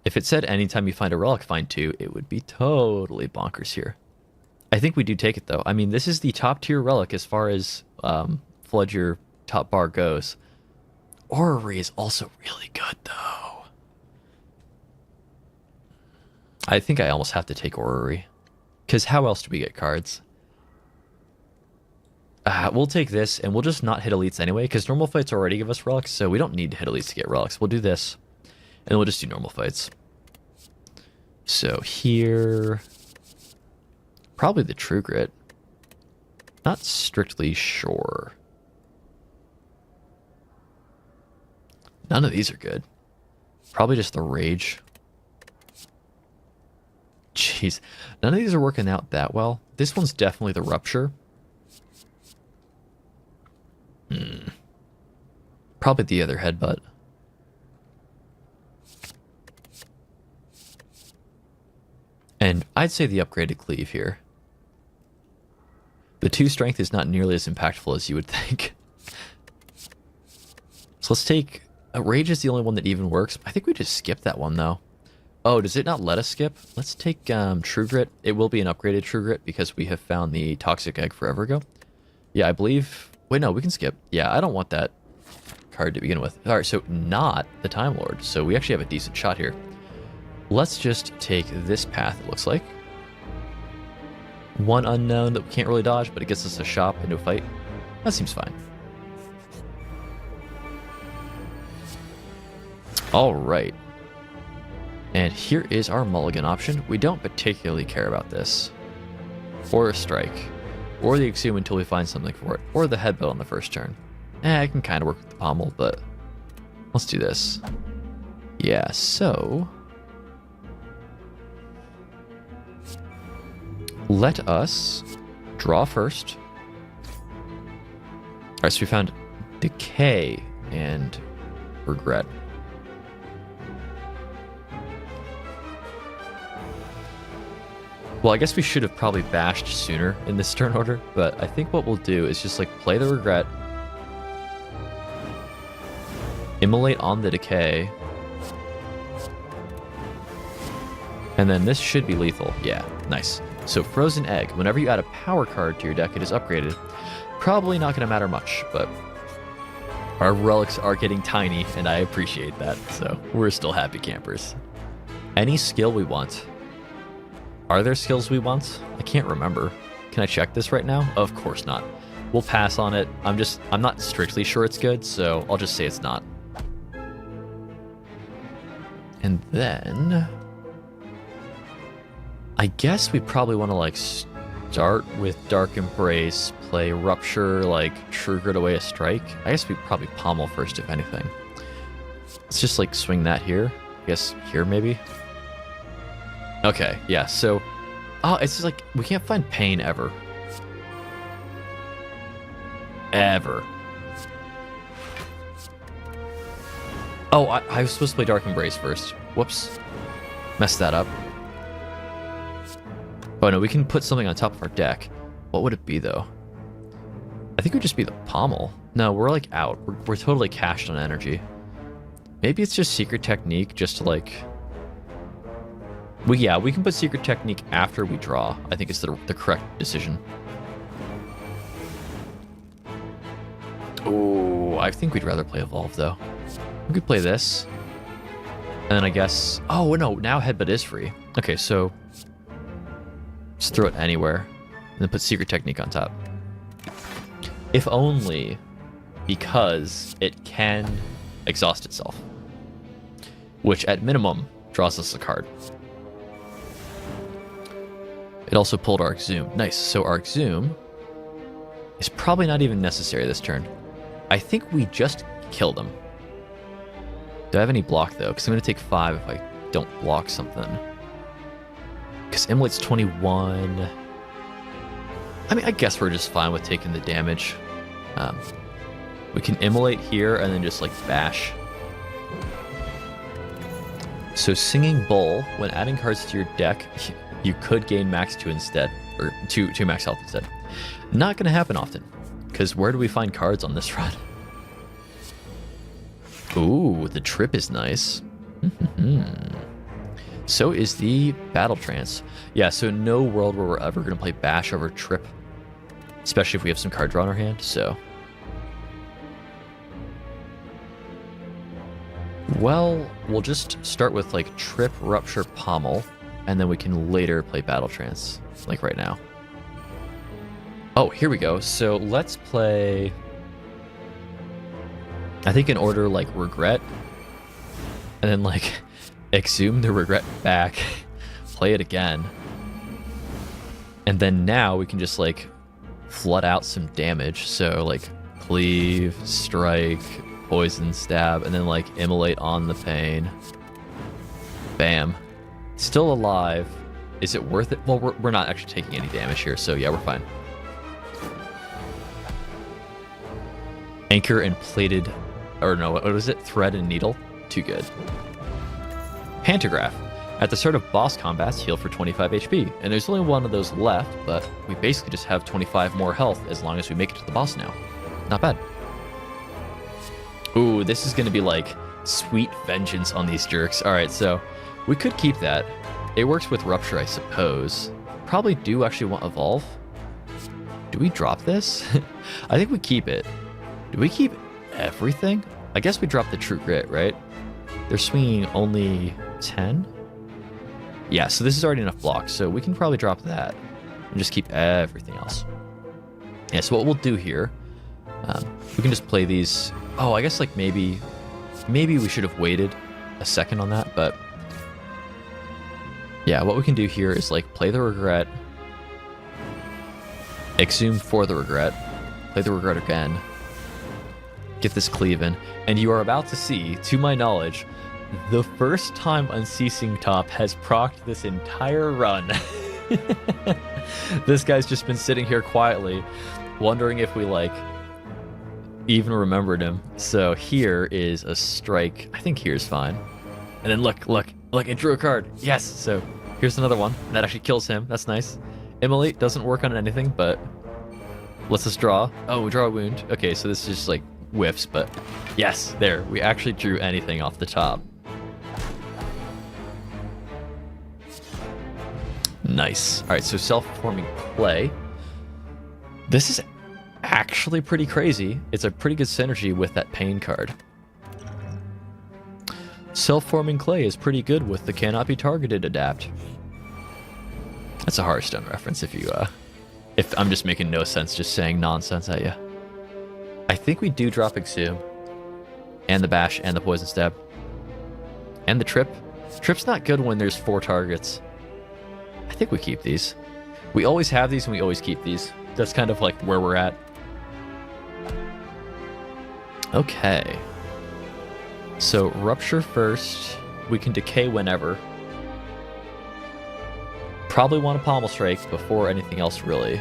Speaker 1: If it said anytime you find a relic, find two, it would be totally bonkers here. I think we do take it, though. I mean, this is the top-tier relic as far as Flood Your top bar goes. Orrery is also really good, though. I think I almost have to take Orrery. Because how else do we get cards? We'll take this, and we'll just not hit elites anyway, because normal fights already give us relics, so we don't need to hit elites to get relics. We'll do this, and we'll just do normal fights. So here... Probably the True Grit. Not strictly sure. None of these are good. Probably just the Rage. Jeez. None of these are working out that well. This one's definitely the Rupture. Probably the other Headbutt. And I'd say the upgraded Cleave here. The 2 strength is not nearly as impactful as you would think. So let's take... Rage is the only one that even works. I think we just skip that one, though. Oh, does it not let us skip? Let's take True Grit. It will be an upgraded True Grit because we have found the Toxic Egg forever ago. Yeah, I believe... Wait, no, we can skip. Yeah, I don't want that card to begin with. All right, so not the Time Lord. So we actually have a decent shot here. Let's just take this path, it looks like. One unknown that we can't really dodge, but it gets us a shop into a fight. That seems fine. All right. And here is our mulligan option. We don't particularly care about this. Or a strike. Or the Exhume until we find something for it. Or the Headbutt on the first turn. I can kind of work with the pommel, but let's do this. Yeah, so... Let us draw first. Alright, so we found Decay and Regret. Well, I guess we should have probably bashed sooner in this turn order, but I think what we'll do is just like play the Regret, immolate on the Decay, and then this should be lethal. Yeah, nice. So Frozen Egg, whenever you add a power card to your deck, it is upgraded. Probably not going to matter much, but our relics are getting tiny, and I appreciate that, so we're still happy campers. Any skill we want. Are there skills we want? I can't remember. Can I check this right now? Of course not. We'll pass on it. I'm not strictly sure it's good, so I'll just say it's not. And then... I guess we probably want to, like, start with Dark Embrace, play Rupture, like, True Grit away a strike. I guess we probably pommel first, if anything. Let's just, like, swing that here. I guess here, maybe? Okay, yeah, so... Oh, it's just, like, we can't find Pain ever. Ever. Oh, I was supposed to play Dark Embrace first. Whoops. Messed that up. Oh no, we can put something on top of our deck. What would it be, though? I think it would just be the pommel. No, we're, like, out. We're totally cashed on energy. Maybe it's just Secret Technique, just to, like... Yeah, we can put Secret Technique after we draw. I think it's the correct decision. Oh, I think we'd rather play Evolve, though. We could play this. And then I guess... Oh, no, now Headbutt is free. Okay, so... Just throw it anywhere. And then put Secret Technique on top. If only because it can exhaust itself. Which, at minimum, draws us a card. It also pulled our Exhume. Nice. So our Exhume is probably not even necessary this turn. I think we just killed him. Do I have any block, though? Because I'm going to take 5 if I don't block something. Because Immolate's 21. I mean, I guess we're just fine with taking the damage. We can Immolate here and then just, like, bash. So Singing Bowl, when adding cards to your deck, you could gain max 2 instead, or 2 max health instead. Not going to happen often, because where do we find cards on this run? Ooh, the Trip is nice. So is the Battle Trance. Yeah, so no world where we're ever going to play Bash over Trip, especially if we have some card draw in our hand, so... Well, we'll just start with, like, Trip, Rupture, Pommel, and then we can later play Battle Trance, like right now. Oh, here we go. So let's play, I think in order, like regret, and then like exhume the regret back, play it again. And then now we can just like flood out some damage. So like cleave, strike, poison, stab, and then like immolate on the pain. Bam. Still alive. Is it worth it? Well, we're not actually taking any damage here, so yeah, we're fine. Anchor and plated, or no, what was it? Thread and needle? Too good. Pantograph. At the start of boss combats, heal for 25 HP. And there's only one of those left, but we basically just have 25 more health as long as we make it to the boss now. Not bad. Ooh, this is going to be like sweet vengeance on these jerks. All right, so we could keep that. It works with Rupture, I suppose. Probably do actually want Evolve. Do we drop this? I think we keep it. Do we keep everything? I guess we drop the True Grit, right? They're swinging only 10? Yeah, so this is already enough blocks, so we can probably drop that and just keep everything else. Yeah, so what we'll do here, we can just play these. Oh, I guess like maybe we should have waited a second on that, but yeah, what we can do here is like play the regret, exhume for the regret, play the regret again, get this cleave in, and you are about to see, to my knowledge, the first time Unceasing Top has procced this entire run. This guy's just been sitting here quietly, wondering if we like even remembered him. So here is a strike. I think here's fine. And then look, it drew a card. Yes, so here's another one. That actually kills him. That's nice. Immolate doesn't work on anything, but lets us draw. Oh, we draw a wound. Okay, so this is just like whiffs, but yes, there. We actually drew anything off the top. Nice. All right, so self-forming play. This is actually pretty crazy. It's a pretty good synergy with that pain card. Self-forming clay is pretty good with the cannot be targeted adapt. That's a Hearthstone reference if I'm just making no sense, just saying nonsense at you. I think we do drop Exhume and the bash and the poison stab and the trip. Trip's not good when there's 4 targets. I think we keep these. We always have these and we always keep these. That's kind of like where we're at. Okay. So Rupture first. We can decay whenever. Probably want a Pommel Strike before anything else really.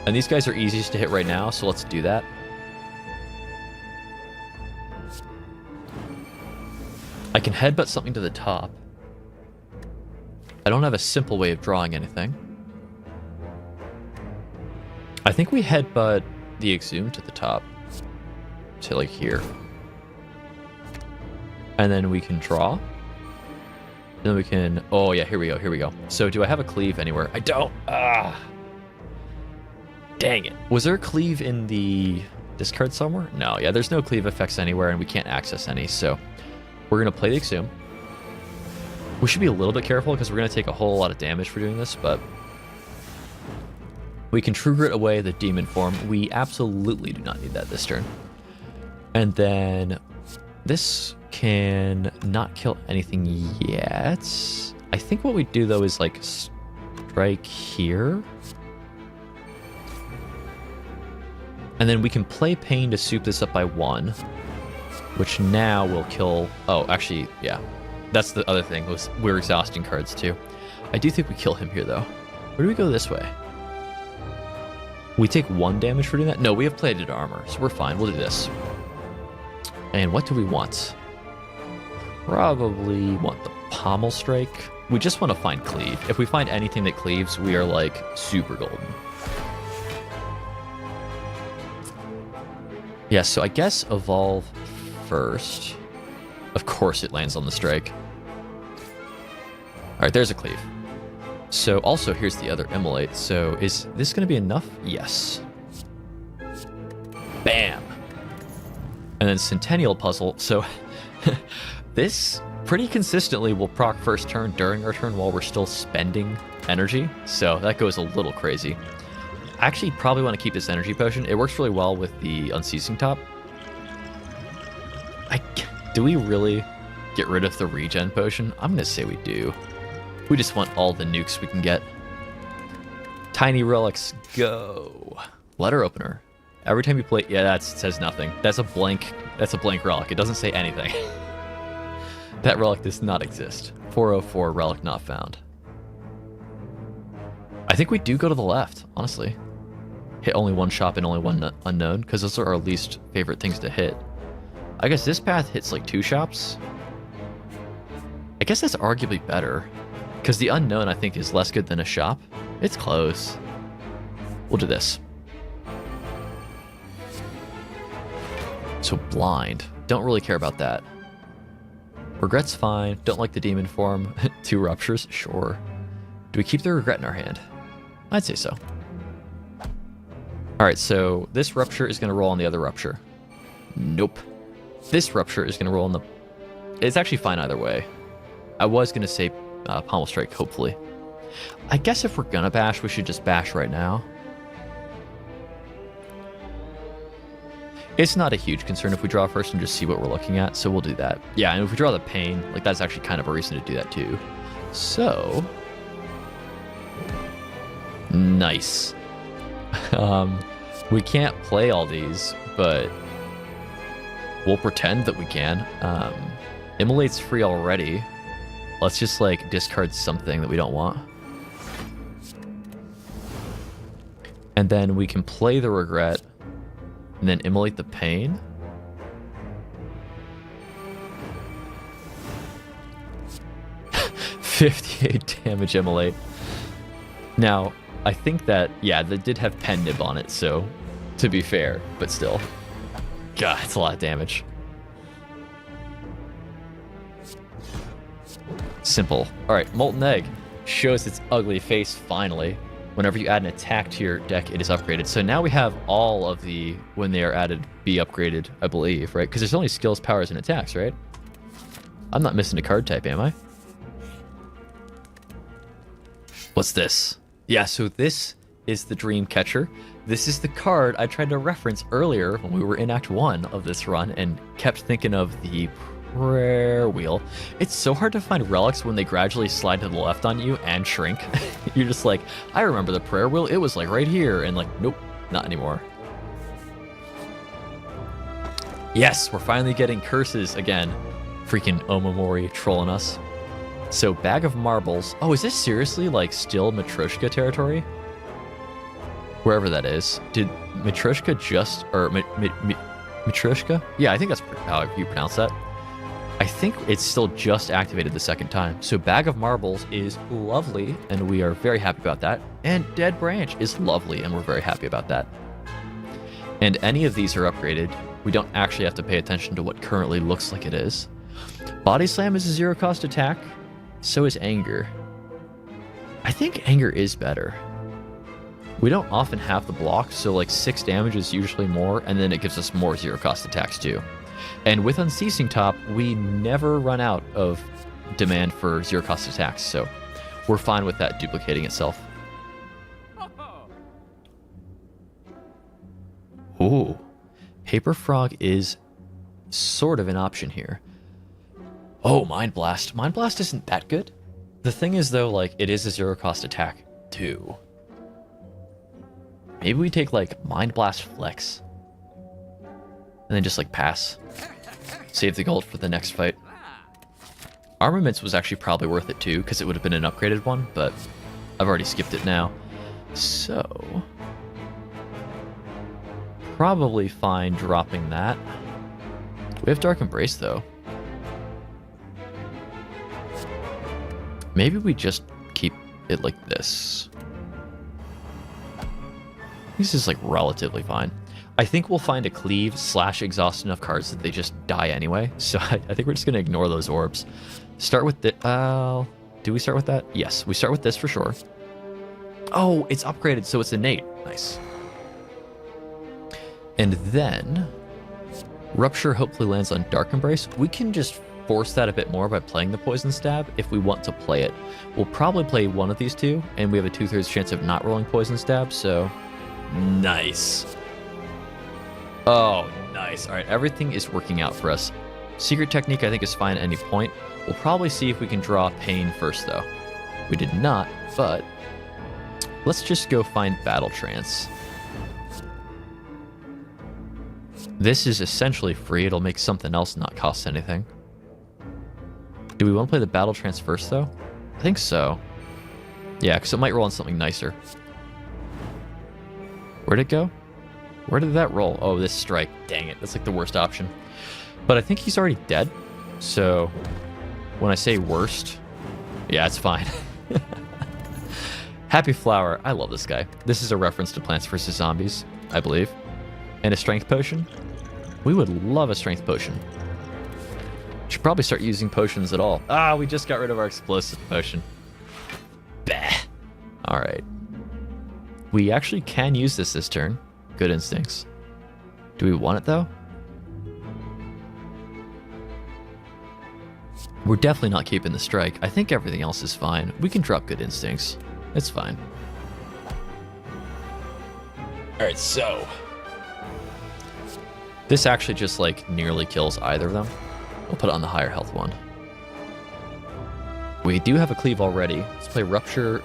Speaker 1: And these guys are easiest to hit right now, so let's do that. I can headbutt something to the top. I don't have a simple way of drawing anything. I think we headbutt the Exhume to the top. To like here. And then we can draw. Then we can... Oh yeah, here we go. So do I have a cleave anywhere? I don't! Ah! Dang it. Was there a cleave in the discard somewhere? No, yeah, there's no cleave effects anywhere and we can't access any, so we're going to play the Exhume. We should be a little bit careful because we're going to take a whole lot of damage for doing this, but we can True Grit away the demon form. We absolutely do not need that this turn. And then this can not kill anything yet. I think what we do though is like strike here. And then we can play pain to soup this up by 1, which now will kill... Oh, actually, yeah. That's the other thing, was we're exhausting cards too. I do think we kill him here though. Where do we go this way? We take 1 damage for doing that? No, we have plated armor, so we're fine. We'll do this. And what do we want? Probably want the Pommel Strike. We just want to find cleave. If we find anything that cleaves, we are like super golden. Yeah, so I guess evolve first. Of course it lands on the strike. All right, there's a cleave. So also here's the other immolate. So is this going to be enough? Yes. Bam. And then Centennial Puzzle. So this pretty consistently will proc first turn during our turn while we're still spending energy. So that goes a little crazy. I actually probably want to keep this energy potion. It works really well with the unceasing top. Do we really get rid of the regen potion? I'm going to say we do. We just want all the nukes we can get. Tiny relics, go. Letter opener. Every time you play, yeah, that says nothing. That's a blank relic. It doesn't say anything. That relic does not exist. 404 relic not found. I think we do go to the left, honestly. Hit only one shop and only one unknown, because those are our least favorite things to hit. I guess this path hits like 2 shops. I guess that's arguably better, because the unknown I think is less good than a shop. It's close. We'll do this. So blind. Don't really care about that. Regret's fine. Don't like the demon form. 2 ruptures? Sure. Do we keep the regret in our hand? I'd say so. Alright, so this rupture is going to roll on the other rupture. Nope. This rupture is going to roll on the... It's actually fine either way. I was going to say pommel strike, hopefully. I guess if we're going to bash, we should just bash right now. It's not a huge concern if we draw first and just see what we're looking at, so we'll do that. Yeah, and if we draw the pain, like that's actually kind of a reason to do that too. So... Nice. We can't play all these, but we'll pretend that we can. Immolate's free already. Let's just like discard something that we don't want. And then we can play the regret and then immolate the pain. $58 damage immolate. Now, I think that, yeah, they did have pen nib on it, so to be fair, but still. God, it's a lot of damage. Simple. Alright, Molten Egg shows its ugly face finally. Whenever you add an attack to your deck, it is upgraded. So now we have all of the, when they are added, be upgraded, I believe, right? Because there's only skills, powers, and attacks, right? I'm not missing a card type, am I? What's this? Yeah, so this is the Dream Catcher. This is the card I tried to reference earlier when we were in Act 1 of this run and kept thinking of the prayer wheel. It's so hard to find relics when they gradually slide to the left on you and shrink. You're just like, I remember the prayer wheel. It was like right here. And like, nope, not anymore. Yes, we're finally getting curses again. Freaking Omamori trolling us. So, Bag of Marbles. Oh, is this seriously, like, still Matryoshka territory? Wherever that is. Did Matryoshka just... Or, Matryoshka? Yeah, I think that's how you pronounce that. I think it's still just activated the second time. So, Bag of Marbles is lovely, and we are very happy about that. And Dead Branch is lovely, and we're very happy about that. And any of these are upgraded. We don't actually have to pay attention to what currently looks like it is. Body Slam is a 0-cost attack. So is Anger. I think Anger is better. We don't often have the block, so like 6 damage is usually more, and then it gives us more 0-cost attacks too. And with Unceasing Top, we never run out of demand for 0-cost attacks, so we're fine with that duplicating itself. Ooh. Paper Frog is sort of an option here. Oh, Mind Blast. Mind Blast isn't that good. The thing is, though, like, it is a 0-cost attack, too. Maybe we take, like, Mind Blast Flex. And then just, like, pass. Save the gold for the next fight. Armaments was actually probably worth it, too, because it would have been an upgraded one, but I've already skipped it now. So... probably fine dropping that. We have Dark Embrace, though. Maybe we just keep it like this. This is like relatively fine. I think we'll find a cleave / exhaust enough cards that they just die anyway. So I think we're just going to ignore those orbs. Start with the... do we start with that? Yes, we start with this for sure. Oh, it's upgraded, so it's innate. Nice. And then... Rupture hopefully lands on Dark Embrace. We can just force that a bit more by playing the Poison Stab if we want to play it. We'll probably play one of these two, and we have a 2/3 chance of not rolling Poison Stab, so Nice. Oh, nice. All right, everything is working out for us. Secret technique, I think, is fine at any point. We'll probably see if we can draw pain first, though. We did not, but let's just go find battle trance. This is essentially free. It'll make something else not cost anything. Do we want to play the battle trance first, though? I think so. Yeah, because it might roll on something nicer. Where'd it go? Where did that roll? Oh, this strike. Dang it. That's like the worst option. But I think he's already dead. So when I say worst, yeah, it's fine. Happy Flower. I love this guy. This is a reference to Plants vs. Zombies, I believe. And a strength potion. We would love a strength potion. Should probably start using potions at all. Ah, we just got rid of our explosive potion. Bah. All right. We actually can use this turn. Good instincts. Do we want it, though? We're definitely not keeping the strike. I think everything else is fine. We can drop good instincts. It's fine. All right, so this actually just like nearly kills either of them. We'll put it on the higher health one. We do have a cleave already. Let's play Rupture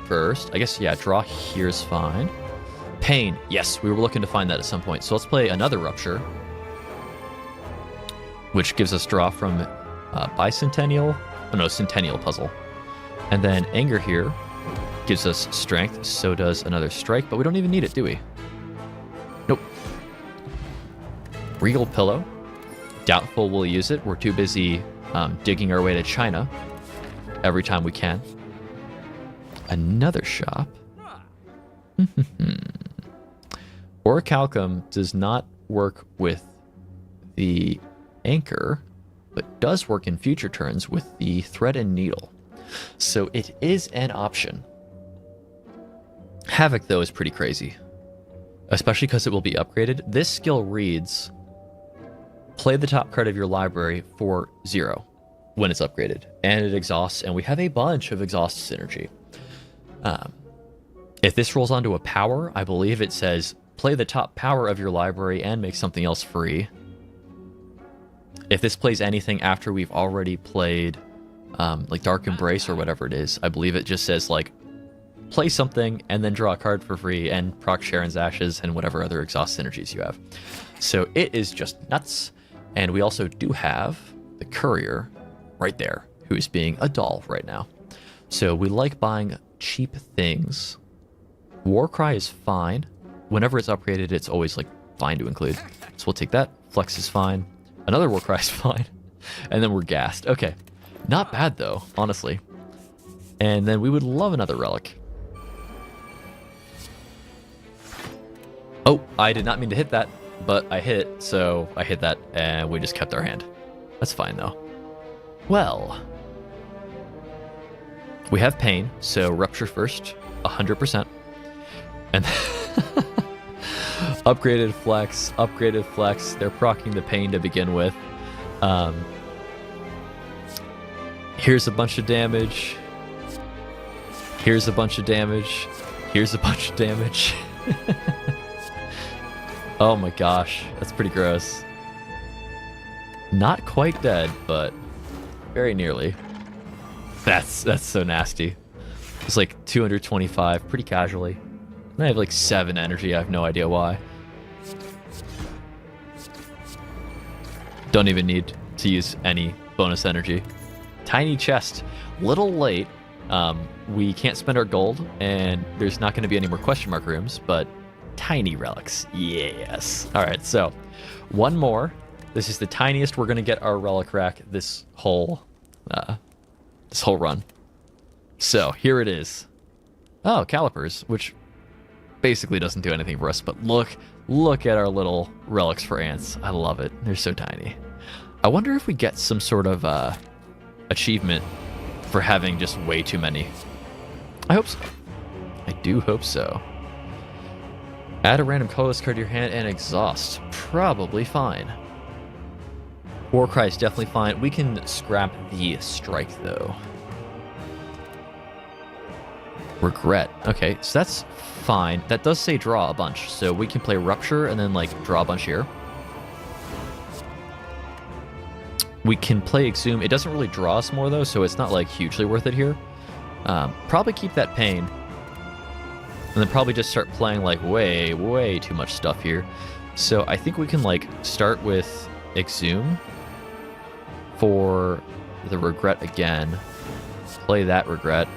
Speaker 1: first. I guess, yeah, draw here is fine. Pain. Yes, we were looking to find that at some point. So let's play another Rupture, which gives us draw from Bicentennial. Oh, no, Centennial Puzzle. And then Anger here gives us Strength. So does another Strike, but we don't even need it, do we? Nope. Regal Pillow. Doubtful we'll use it. We're too busy digging our way to China every time we can. Another shop. Orichalcum does not work with the Anchor, but does work in future turns with the Thread and Needle. So it is an option. Havoc, though, is pretty crazy, especially because it will be upgraded. This skill reads: play the top card of your library for 0 when it's upgraded, and it exhausts, and we have a bunch of exhaust synergy. If this rolls onto a power, I believe it says play the top power of your library and make something else free. If this plays anything after we've already played like Dark Embrace or whatever it is, I believe it just says like play something and then draw a card for free and proc Sharon's Ashes and whatever other exhaust synergies you have. So it is just nuts. And we also do have the Courier right there, who is being a doll right now. So we like buying cheap things. Warcry is fine. Whenever it's upgraded, it's always like fine to include. So we'll take that. Flex is fine. Another Warcry is fine. And then we're gassed. Okay. Not bad, though, honestly. And then we would love another Relic. Oh, I did not mean to hit that, but I hit, so I hit that, and we just kept our hand. That's fine, though. Well, we have Pain, so Rupture first, 100%. And upgraded Flex. They're proccing the Pain to begin with. Here's a bunch of damage. Here's a bunch of damage. Here's a bunch of damage. Oh my gosh, that's pretty gross. Not quite dead, but very nearly. That's so nasty. It's like 225, pretty casually. And I have like 7 energy, I have no idea why. Don't even need to use any bonus energy. Tiny chest, little late. We can't spend our gold, and there's not going to be any more question mark rooms, but tiny relics, yes. All right, so one more. This is the tiniest we're going to get our relic rack this whole run. So here it is. Oh, calipers, which basically doesn't do anything for us, but look at our little relics for ants. I love it. They're so tiny. I wonder if we get some sort of achievement for having just way too many. I hope so. I do hope so. Add a random colorless card to your hand and exhaust. Probably fine. Warcry is definitely fine. We can scrap the strike, though. Regret. Okay, so that's fine. That does say draw a bunch, so we can play Rupture and then, like, draw a bunch here. We can play Exhume. It doesn't really draw us more, though, so it's not, like, hugely worth it here. Probably keep that Pain. And then probably just start playing, like, way too much stuff here. So I think we can, like, start with Exhume for the Regret again. Play that Regret.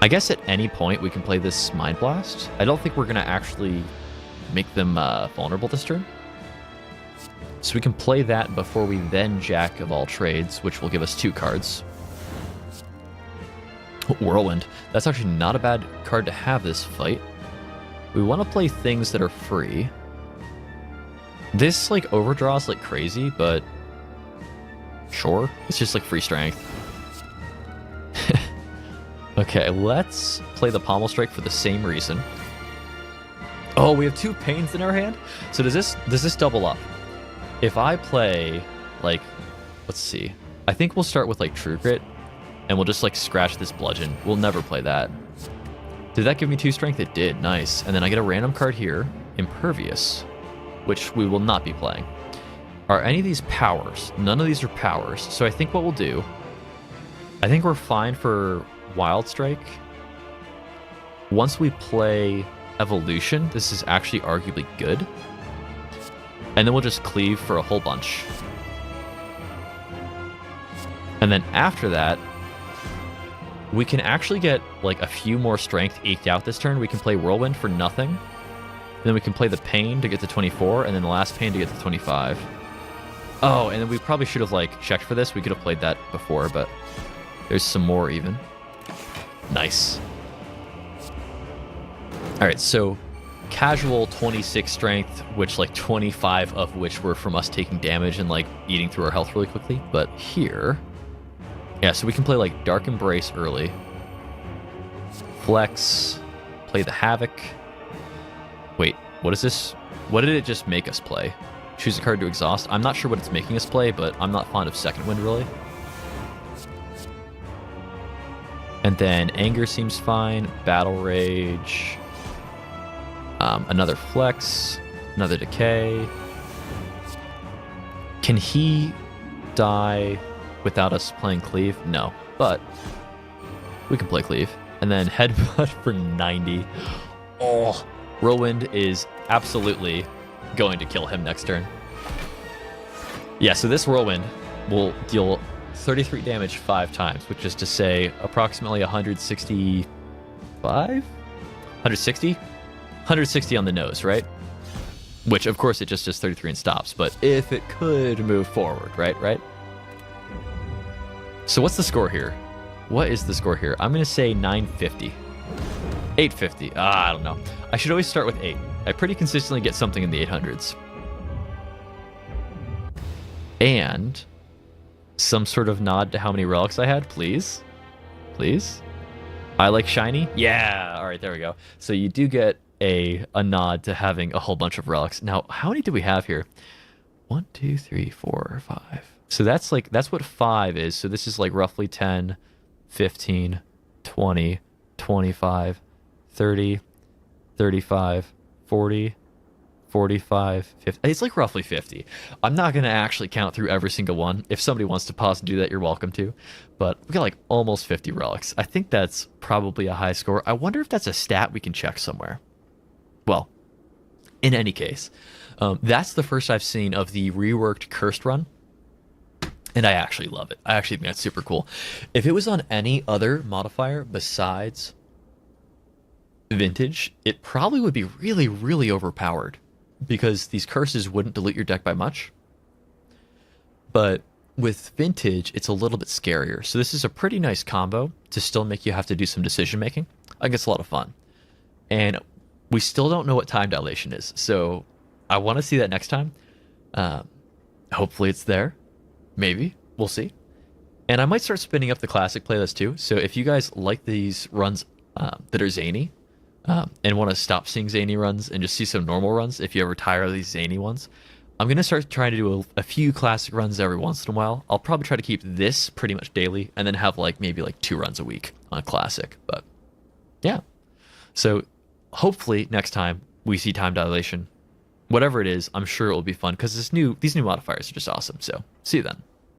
Speaker 1: I guess at any point we can play this Mind Blast. I don't think we're going to actually make them vulnerable this turn. So we can play that before we then Jack of all trades, which will give us 2 cards. Whirlwind. That's actually not a bad card to have this fight. We want to play things that are free. This, like, overdraws like crazy, but sure. It's just, like, free strength. Okay, let's play the Pommel Strike for the same reason. Oh, we have 2 Pains in our hand? So does this double up? If I play, like, let's see. I think we'll start with, like, True Grit, and we'll just, like, scratch this Bludgeon. We'll never play that. Did that give me 2 strength? It did. Nice. And then I get a random card here, Impervious, which we will not be playing. Are any of these powers? None of these are powers. So I think what we'll do, I think we're fine for Wild Strike. Once we play Evolution, this is actually arguably good. And then we'll just cleave for a whole bunch. And then after that, we can actually get, like, a few more strength eked out this turn. We can play Whirlwind for nothing. And then we can play the Pain to get to 24, and then the last Pain to get to 25. Oh, and then we probably should have, like, checked for this. We could have played that before, but there's some more even. Nice. All right, so casual 26 strength, which, like, 25 of which were from us taking damage and, like, eating through our health really quickly. But here, yeah, so we can play, like, Dark Embrace early. Flex, play the Havoc. Wait, what is this? What did it just make us play? Choose a card to exhaust. I'm not sure what it's making us play, but I'm not fond of Second Wind, really. And then Anger seems fine. Battle Rage. Another Flex. Another Decay. Can he die without us playing Cleave? No, but we can play Cleave. And then Headbutt for 90. Oh, Whirlwind is absolutely going to kill him next turn. Yeah, so this Whirlwind will deal 33 damage 5 times, which is to say approximately 165? 160? 160 on the nose, right? Which, of course, it just does 33 and stops, but if it could move forward, right? So what's the score here? What is the score here? I'm going to say 950. 850. I don't know. I should always start with 8. I pretty consistently get something in the 800s. And some sort of nod to how many relics I had, please. Please. I like shiny. Yeah. All right, there we go. So you do get a nod to having a whole bunch of relics. Now, how many do we have here? 1, 2, 3, 4, 5. So that's what 5 is. So this is like roughly 10, 15, 20, 25, 30, 35, 40, 45, 50. It's like roughly 50. I'm not going to actually count through every single one. If somebody wants to pause and do that, you're welcome to. But we got like almost 50 relics. I think that's probably a high score. I wonder if that's a stat we can check somewhere. Well, in any case, that's the first I've seen of the reworked Cursed run. And I actually love it. I actually think that's super cool. If it was on any other modifier besides Vintage, it probably would be really, really overpowered because these curses wouldn't dilute your deck by much. But with Vintage, it's a little bit scarier. So this is a pretty nice combo to still make you have to do some decision making. I think it's a lot of fun. And we still don't know what time dilation is. So I want to see that next time. Hopefully it's there. Maybe. We'll see. And I might start spinning up the classic playlist too. So if you guys like these runs that are zany and want to stop seeing zany runs and just see some normal runs, if you ever tire of these zany ones, I'm going to start trying to do a few classic runs every once in a while. I'll probably try to keep this pretty much daily and then have like maybe like 2 runs a week on classic. But yeah. So hopefully next time we see time dilation, whatever it is, I'm sure it will be fun because these new modifiers are just awesome. So see you then.